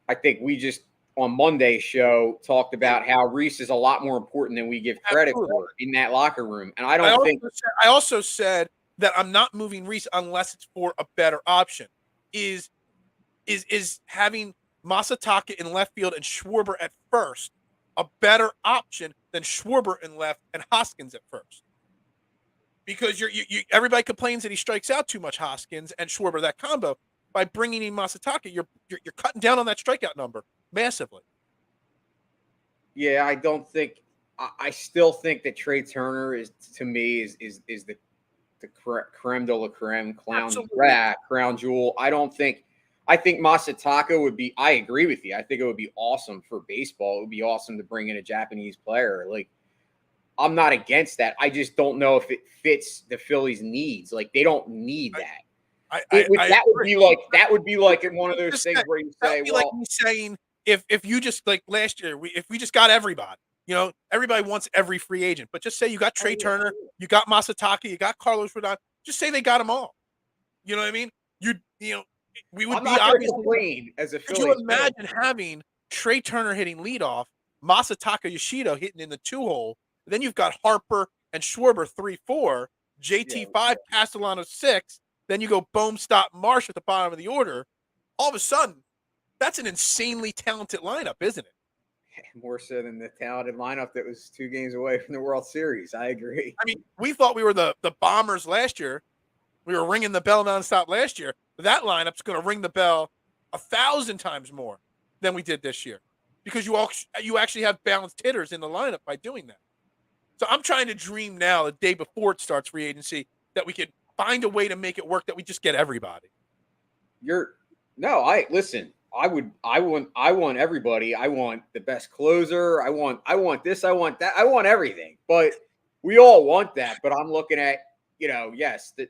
I think we just on Monday's show talked about how Rhys is a lot more important than we give credit for in that locker room. And I also said that I'm not moving Rhys unless it's for a better option. Is having Masataka in left field and Schwarber at first a better option than Schwarber in left and Hoskins at first? Because everybody complains that he strikes out too much, Hoskins and Schwarber, that combo. By bringing in Masataka, you're cutting down on that strikeout number massively. Yeah, I still think that Trey Turner is the creme de la creme, crown jewel. I think Masataka would be, I agree with you. I think it would be awesome for baseball. It would be awesome to bring in a Japanese player. Like, I'm not against that. I just don't know if it fits the Phillies' needs. Like, they don't need that. That would be like in one of those things where you say, well, like me saying if you just like last year, if we just got everybody, everybody wants every free agent, but just say you got Trey Turner, you got Masataka, you got Carlos Rodon, just say they got them all. You know what I mean? We would be obviously as a Phillies. Could you imagine having Trey Turner hitting leadoff, Masataka Yoshida hitting in the 2-hole, then you've got Harper and Schwarber 3-4, JT 5, Castellanos 6. Then you go Bohm, Stott, Marsh at the bottom of the order. All of a sudden, that's an insanely talented lineup, isn't it? More so than the talented lineup that was 2 games away from the World Series. I agree. I mean, we thought we were the Bombers last year. We were ringing the bell nonstop last year. That lineup's going to ring the bell 1,000 times more than we did this year because you actually have balanced hitters in the lineup by doing that. So I'm trying to dream now, the day before it starts free agency, that we could find a way to make it work, that we just get everybody. Listen, I want everybody. I want the best closer. I want this, I want that. I want everything. But we all want that. But I'm looking at, yes, the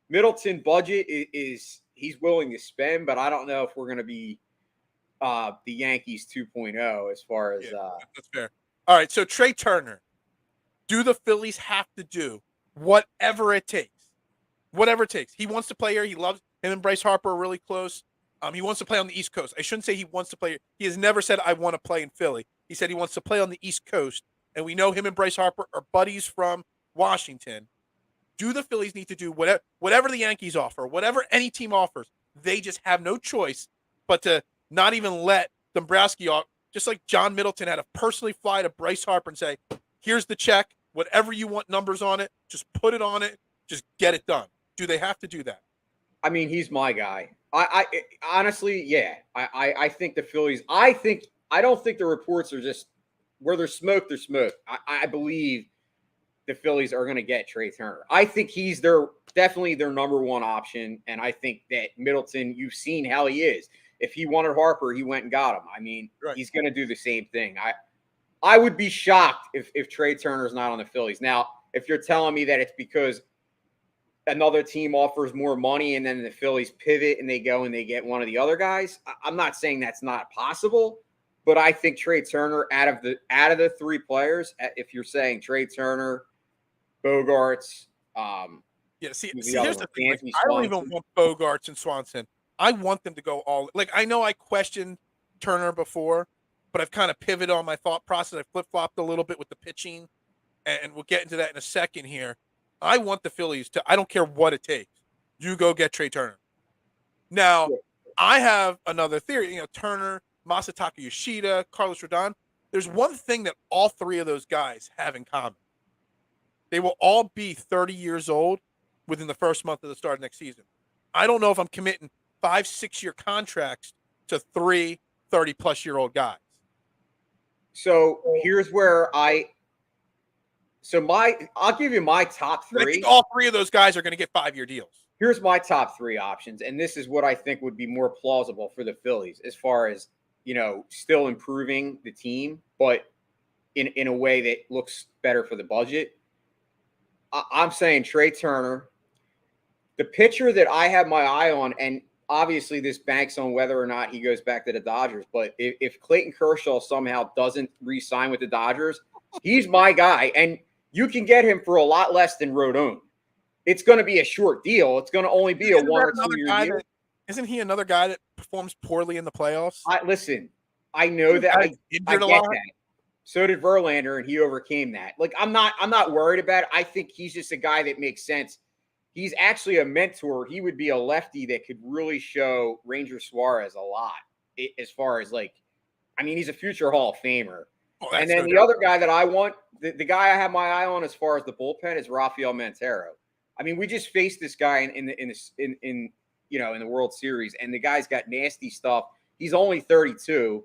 Middleton budget is he's willing to spend, but I don't know if we're going to be the Yankees 2.0 as far as that's fair. All right, so Trey Turner, do the Phillies have to do whatever it takes? Whatever it takes. He wants to play here. He loves him and Bryce Harper are really close. He wants to play on the East Coast. I shouldn't say he wants to play. He has never said, I want to play in Philly. He said he wants to play on the East Coast. And we know him and Bryce Harper are buddies from Washington. Do the Phillies need to do whatever the Yankees offer, whatever any team offers? They just have no choice but to not even let Dombrowski off. Just like John Middleton had to personally fly to Bryce Harper and say, here's the check. Whatever you want numbers on it, just put it on it. Just get it done. Do they have to do that? I mean, he's my guy. I honestly, yeah. I think the Phillies. I don't think the reports are just where there's smoke. There's smoke. I believe the Phillies are going to get Trey Turner. I think he's definitely their number one option, and I think that Middleton. You've seen how he is. If he wanted Harper, he went and got him. I mean, He's going to do the same thing. I would be shocked if Trey Turner's not on the Phillies. Now, if you're telling me that it's because another team offers more money and then the Phillies pivot and they go and they get one of the other guys, I'm not saying that's not possible, but I think Trey Turner out of the three players, if you're saying Trey Turner, Bogarts, Yeah, see, who's here's one? the thing. Like, Anthony I don't even Swanson. want Bogarts and Swanson. I want them to go all. Like, I know I questioned Turner before, but I've kind of pivoted on my thought process. I flip flopped a little bit with the pitching, and we'll get into that in a second here. I want the Phillies to. I don't care what it takes. You go get Trey Turner. Now, I have another theory. You know, Turner, Masataka Yoshida, Carlos Rodon. There's one thing that all three of those guys have in common. They will all be 30 years old within the first month of the start of next season. I don't know if I'm committing 5-6 year contracts to 30-plus-year-old guys. So here's where I'll give you my top I three. think all three of those guys are going to get 5-year deals. Here's my top three options, and this is what I think would be more plausible for the Phillies as far as, still improving the team, but in a way that looks better for the budget. I'm saying Trey Turner. The pitcher that I have my eye on, and obviously this banks on whether or not he goes back to the Dodgers, but if Clayton Kershaw somehow doesn't re-sign with the Dodgers, he's my guy, and you can get him for a lot less than Rodon. It's going to be a short deal. It's going to only be a 1 or 2 year deal. Isn't he another guy that performs poorly in the playoffs? Listen, I know that. I get that. So did Verlander, and he overcame that. Like, I'm not worried about it. I think he's just a guy that makes sense. He's actually a mentor. He would be a lefty that could really show Ranger Suarez a lot as far as he's a future Hall of Famer. Oh, and then the other guy that I want, the guy I have my eye on as far as the bullpen is Rafael Montero. I mean, we just faced this guy in the World Series, and the guy's got nasty stuff. He's only 32.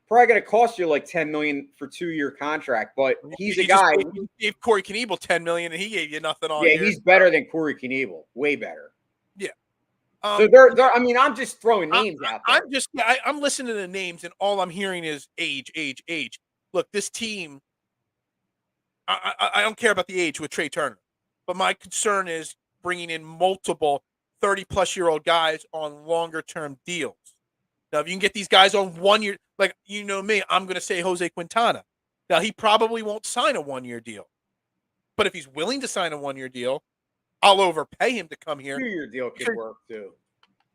Probably going to cost you like $10 million for 2-year contract, but he's a guy. He gave Corey Knebel $10 million, and he gave you nothing all year. Yeah, he's better than Corey Knebel, way better. Yeah. So I'm just throwing names out there. I'm listening to the names, and all I'm hearing is age. Look, this team. I don't care about the age with Trey Turner, but my concern is bringing in multiple 30-plus-year-old guys on longer-term deals. Now, if you can get these guys on 1 year, like, me, I'm going to say Jose Quintana. Now, he probably won't sign a 1-year deal. But if he's willing to sign a 1-year deal, I'll overpay him to come here. 2-year deal could work, too.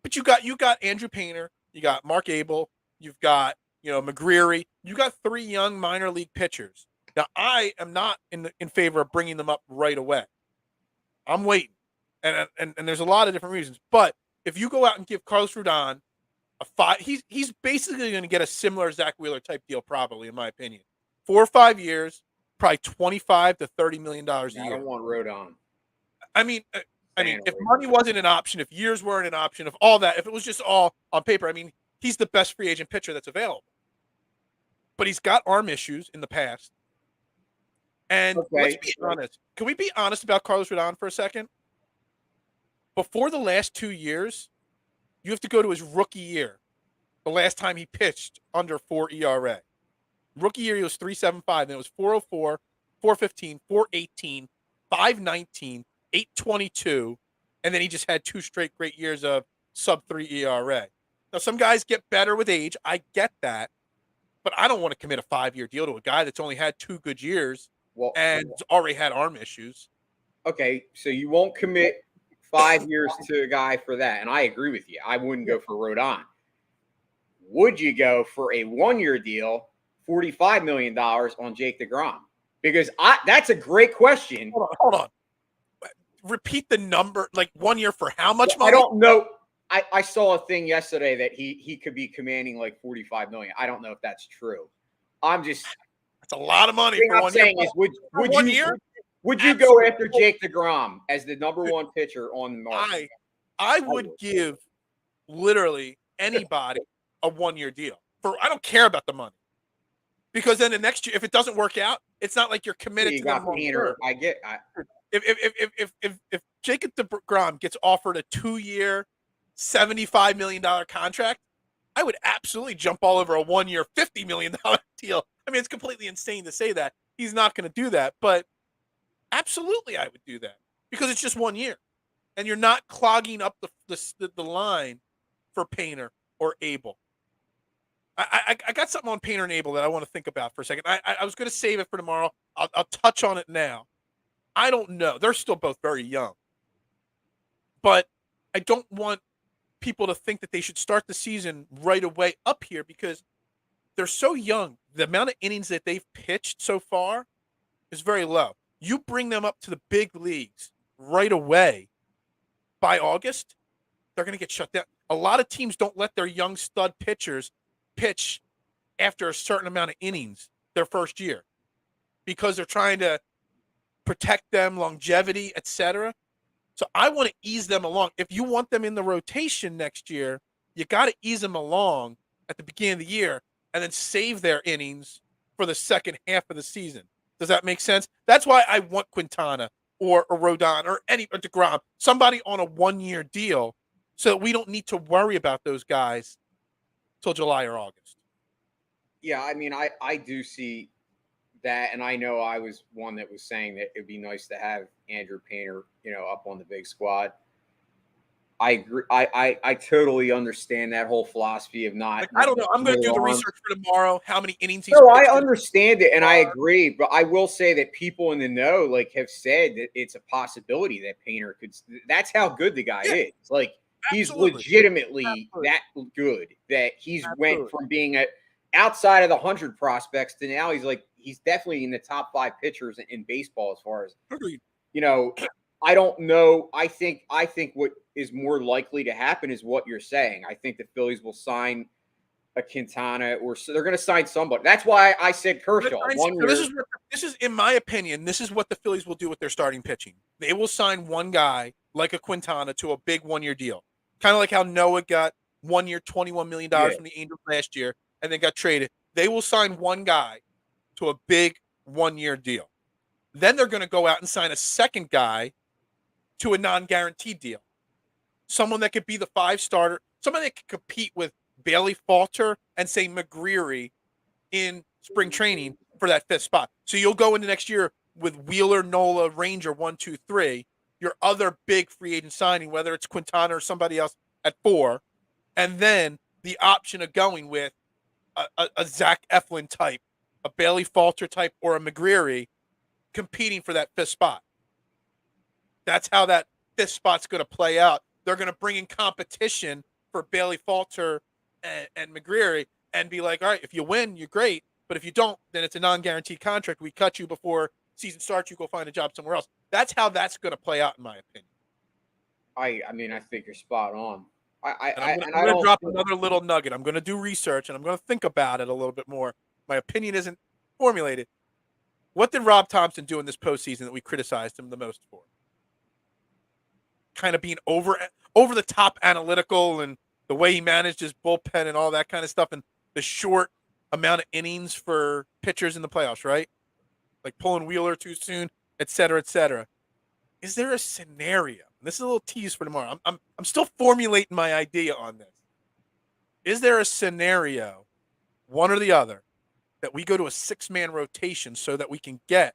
But you got Andrew Painter, you got Mark Abel, you've got, McGreary. You got 3 young minor league pitchers. Now, I am not in favor of bringing them up right away. I'm waiting. And there's a lot of different reasons. But if you go out and give Carlos Rodon he's basically going to get a similar Zach Wheeler type deal, probably, in my opinion. 4 or 5 years, probably $25 to $30 million a year. I don't want Rodon. I mean, if money wasn't an option, if years weren't an option, if all that, if it was just all on paper, he's the best free agent pitcher that's available. But he's got arm issues in the past. And let's be honest. Can we be honest about Carlos Rodon for a second? Before the last 2 years, you have to go to his rookie year, the last time he pitched under 4 ERA. Rookie year, he was 3.75, then it was 4.04, 4.15, 4.18, 5.19, 8.22, and then he just had 2 straight great years of sub-3 ERA. Now, some guys get better with age. I get that, but I don't want to commit a 5-year deal to a guy that's only had 2 good years and already had arm issues. Okay, so you won't commit 5 years to a guy for that, and I agree with you. I wouldn't go for Rodon. Would you go for a 1-year deal, $45 million on Jake DeGrom? Because that's a great question. Hold on. Repeat the number, like 1 year for how much money? I don't know. I saw a thing yesterday that he could be commanding like $45 million. I don't know if that's true. That's a lot of money for 1 year. Would you go after Jake DeGrom as the number 1 pitcher on the market? I would give literally anybody a 1-year deal. I don't care about the money. Because then the next year, if it doesn't work out, it's not like you're committed to them long term. If Jacob DeGrom gets offered a 2-year, $75 million contract, I would absolutely jump all over a 1-year, $50 million deal. I mean, it's completely insane to say that. He's not going to do that, but absolutely I would do that because it's just 1 year. And you're not clogging up the line for Painter or Abel. I got something on Painter and Abel that I want to think about for a second. I was going to save it for tomorrow. I'll touch on it now. I don't know. They're still both very young. But I don't want people to think that they should start the season right away up here because they're so young. The amount of innings that they've pitched so far is very low. You bring them up to the big leagues right away by August, they're going to get shut down. A lot of teams don't let their young stud pitchers pitch after a certain amount of innings their first year because they're trying to protect them, longevity, etc. So I want to ease them along. If you want them in the rotation next year, you got to ease them along at the beginning of the year and then save their innings for the second half of the season. Does that make sense? That's why I want Quintana or Rodon or DeGrom, somebody on a 1-year deal so that we don't need to worry about those guys till July or August. Yeah, I mean, I do see that, and I know I was one that was saying that it'd be nice to have Andrew Painter, up on the big squad. I agree. I totally understand that whole philosophy of not. I don't know. I'm going to do the research for tomorrow. How many innings he's No, I understand it, and I agree. But I will say that people in the know have said that it's a possibility that Painter could. That's how good the guy is. He's legitimately that good that he's went from being outside of the 100 prospects to now he's definitely in the top 5 pitchers in baseball as far as I don't know. I think what is more likely to happen is what you're saying. I think the Phillies will sign a Quintana, or they're going to sign somebody. That's why I said Kershaw. This is, in my opinion, this is what the Phillies will do with their starting pitching. They will sign one guy like a Quintana to a big 1-year deal, kind of like how Noah got 1 year, $21 million from the Angels last year, and then got traded. They will sign one guy to a big 1-year deal. Then they're going to go out and sign a second guy to a non-guaranteed deal. Someone that could be the 5 starter, someone that could compete with Bailey Falter and say McGreary in spring training for that 5th spot. So you'll go into next year with Wheeler, Nola, Ranger 1, 2, 3, your other big free agent signing, whether it's Quintana or somebody else at 4, and then the option of going with a Zach Eflin type, a Bailey Falter type, or a McGreary competing for that 5th spot. That's how that 5th spot's going to play out. They're going to bring in competition for Bailey Falter and McGreary and be like, all right, if you win, you're great. But if you don't, then it's a non-guaranteed contract. We cut you before season starts. You go find a job somewhere else. That's how that's going to play out, in my opinion. I mean, I think you're spot on. I'm going to drop another little nugget. I'm going to do research, and I'm going to think about it a little bit more. My opinion isn't formulated. What did Rob Thompson do in this postseason that we criticized him the most for? Kind of being over the top analytical and the way he managed his bullpen and all that kind of stuff and the short amount of innings for pitchers in the playoffs, right? Like pulling Wheeler too soon, et cetera, et cetera. Is there a scenario? This is a little tease for tomorrow. I'm still formulating my idea on this. Is there a scenario, one or the other, that we go to a 6-man rotation so that we can get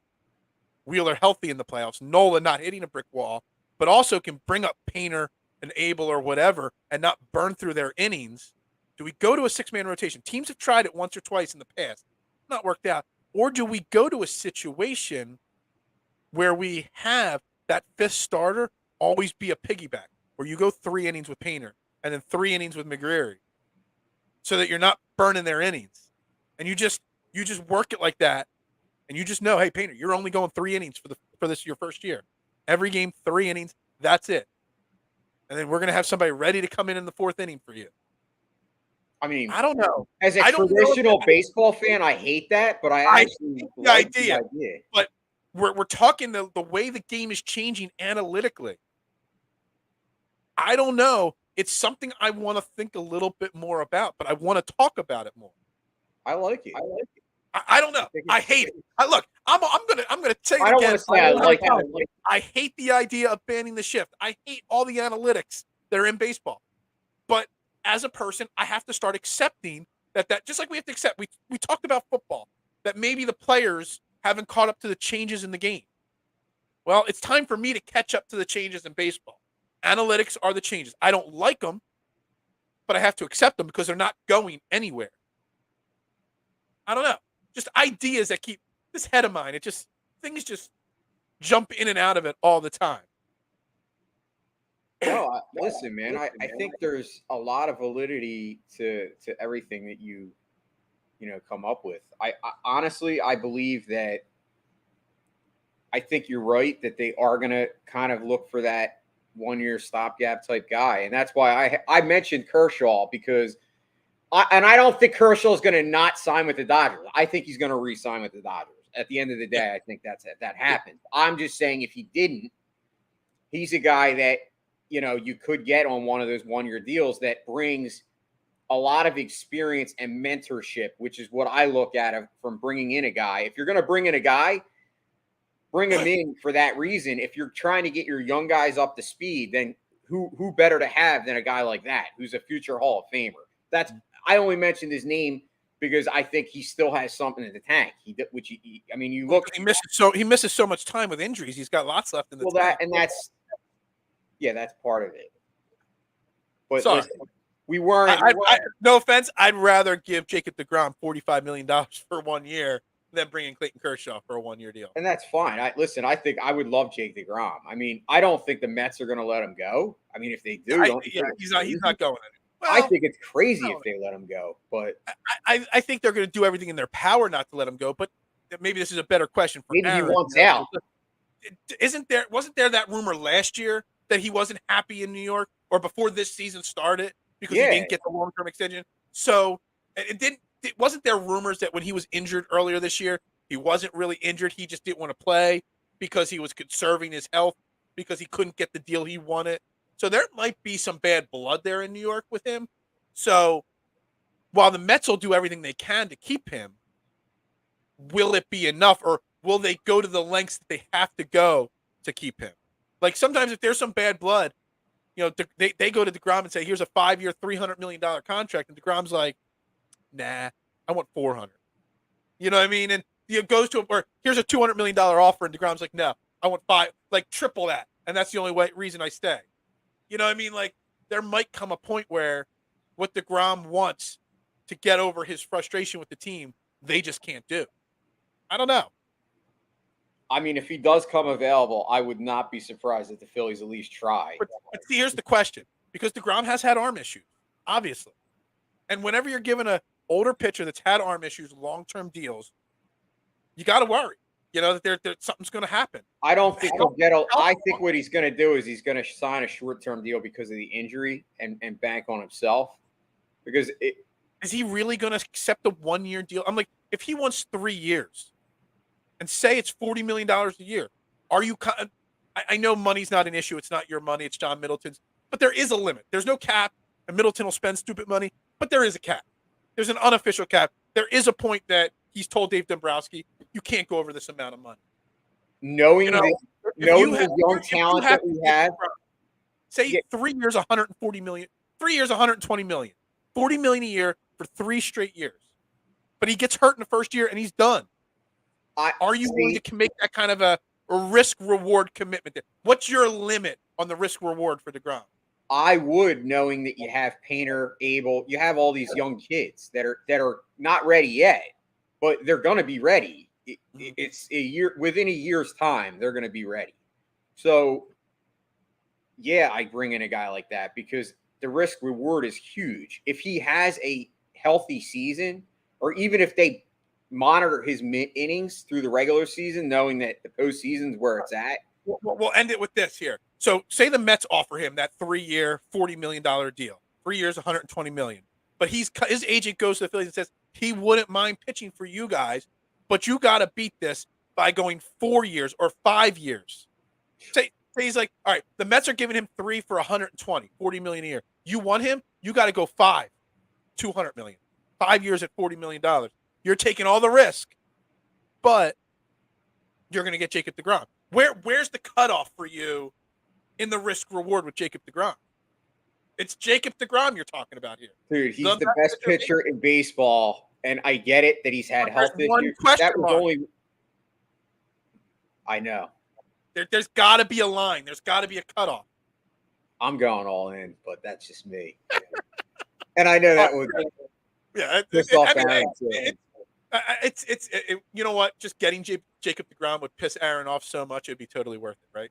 Wheeler healthy in the playoffs, Nola not hitting a brick wall, but also can bring up Painter and Abel or whatever and not burn through their innings? Do we go to a 6-man rotation? Teams have tried it once or twice in the past. Not worked out. Or do we go to a situation where we have that 5th starter always be a piggyback, where you go 3 innings with Painter and then 3 innings with McGreary so that you're not burning their innings? And you just work it like that, and you just know, hey, Painter, you're only going 3 innings for this your first year. Every game, 3 innings. That's it. And then we're going to have somebody ready to come in the 4th inning for you. I mean, I don't know. As a traditional baseball fan, I hate that, but I actually like the idea. But we're talking the way the game is changing analytically. I don't know. It's something I want to think a little bit more about, but I want to talk about it more. I like it. I don't know. I hate it. Look, I'm gonna say it I don't again. want to say I like it. I hate the idea of banning the shift. I hate all the analytics that are in baseball. But as a person, I have to start accepting that just like we have to accept. We talked about football. that maybe the players haven't caught up to the changes in the game. Well, it's time for me to catch up to the changes in baseball. Analytics are the changes. I don't like them, but I have to accept them because they're not going anywhere. I don't know. Just ideas that keep this head of mine. Things just jump in and out of it all the time. No, listen, man. I think there's a lot of validity to everything that you come up with. I honestly, I believe that. I think you're right that they are going to kind of look for that 1-year stopgap type guy, and that's why I mentioned Kershaw because I don't think Kershaw is going to not sign with the Dodgers. I think he's going to re-sign with the Dodgers. At the end of the day, I think that happens. I'm just saying if he didn't, he's a guy that you could get on one of those 1-year deals that brings a lot of experience and mentorship, which is what I look at from bringing in a guy. If you're going to bring in a guy, bring him in for that reason. If you're trying to get your young guys up to speed, then who better to have than a guy like that who's a future Hall of Famer? I only mentioned his name because I think he still has something in the tank. You look. He misses so much time with injuries. He's got lots left in the tank. That's part of it. But sorry, listen, we weren't. No offense. I'd rather give Jacob deGrom $45 million for 1 year than bringing Clayton Kershaw for a 1-year deal. And that's fine. I think I would love Jake deGrom. I mean, I don't think the Mets are going to let him go. I mean, if they do, he's not going. Well, I think it's crazy if they let him go. But I think they're going to do everything in their power not to let him go. But maybe this is a better question for maybe Aaron. He wants out. Wasn't there that rumor last year that he wasn't happy in New York or before this season started because he didn't get the long-term extension? So wasn't there rumors that when he was injured earlier this year, he wasn't really injured. He just didn't want to play because he was conserving his health because he couldn't get the deal he wanted. So there might be some bad blood there in New York with him. So while the Mets will do everything they can to keep him, will it be enough or will they go to the lengths that they have to go to keep him? Like sometimes if there's some bad blood, they go to deGrom and say, here's a 5-year, $300 million contract. And deGrom's like, nah, I want 400. You know what I mean? And it goes to him, or here's a $200 million offer. And deGrom's like, no, I want 5, like triple that. And that's the only reason I stay. You know what I mean? Like there might come a point where what deGrom wants to get over his frustration with the team, they just can't do. I don't know. I mean, if he does come available, I would not be surprised if the Phillies at least try. But see, here's the question. Because deGrom has had arm issues, obviously. And whenever you're given an older pitcher that's had arm issues, long-term deals, you got to worry, that something's going to happen. I don't think he'll get I think what he's going to do is he's going to sign a short-term deal because of the injury and bank on himself. Because is he really going to accept a 1-year deal? I'm like, if he wants 3 years and say it's $40 million a year, are you – I know money's not an issue. It's not your money. It's John Middleton's. But there is a limit. There's no cap, and Middleton will spend stupid money, but there is a cap. There's an unofficial cap. There is a point that he's told Dave Dombrowski, you can't go over this amount of money. Knowing the young talent that we have. Say 3 years, $140 million. 3 years, $120 million. $40 million a year for 3 straight years. But he gets hurt in the first year, and he's done. Are you willing to make that kind of a risk-reward commitment there? What's your limit on the risk-reward for deGrom? I would, knowing that you have Painter, Abel, you have all these young kids that are not ready yet, but they're going to be ready. It's a year within a year's time, they're going to be ready. So, yeah, I bring in a guy like that because the risk reward is huge. If he has a healthy season, or even if they monitor his innings through the regular season, knowing that the postseason's where it's at. We'll end it with this here. So say the Mets offer him that 3-year, $40 million deal. 3 years, $120 million. But his agent goes to the Phillies and says he wouldn't mind pitching for you guys, but you got to beat this by going 4 years or 5 years. Say he's like, all right, the Mets are giving him 3 for $120, $40 million a year. You want him? You got to go 5, $200 million. 5 years at $40 million. You're taking all the risk, but you're going to get Jacob deGrom. Where's the cutoff for you in the risk reward with Jacob deGrom? It's Jacob deGrom you're talking about here. Dude, he's the best pitcher in baseball, and I get it that he's had But there's health one issues. question That was mark. only. I know. There's got to be a line. There's got to be a cutoff. I'm going all in, but that's just me. And I know that would Yeah, piss off I mean, Aaron too. you know what? Just getting Jacob deGrom would piss Aaron off so much it'd be totally worth it, right?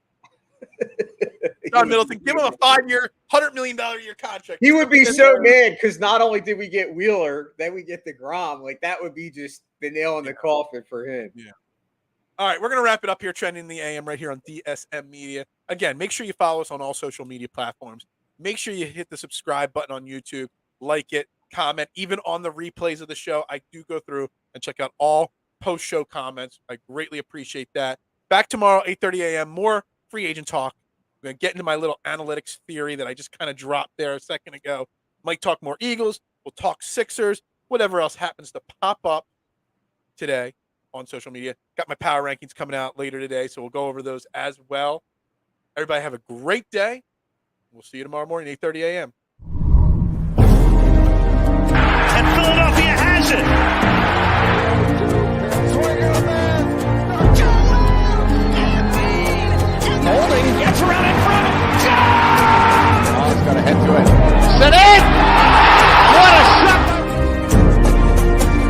John Middleton, give him a 5-year, $100 million a year contract. He would be so mad because not only did we get Wheeler, then we get DeGrom. Like that would be just the nail in the coffin for him. Yeah. All right, we're going to wrap it up here, Trending the AM, right here on DSM Media. Again, make sure you follow us on all social media platforms. Make sure you hit the subscribe button on YouTube, like it, comment. Even on the replays of the show, I do go through and check out all post-show comments. I greatly appreciate that. Back tomorrow, 8:30 a.m., more free agent talk. I'm going to get into my little analytics theory that I just kind of dropped there a second ago. Might talk more Eagles. We'll talk Sixers, whatever else happens to pop up today on social media. Got my power rankings coming out later today, so we'll go over those as well. Everybody have a great day. We'll see you tomorrow morning, 8:30 a.m. And Philadelphia has it.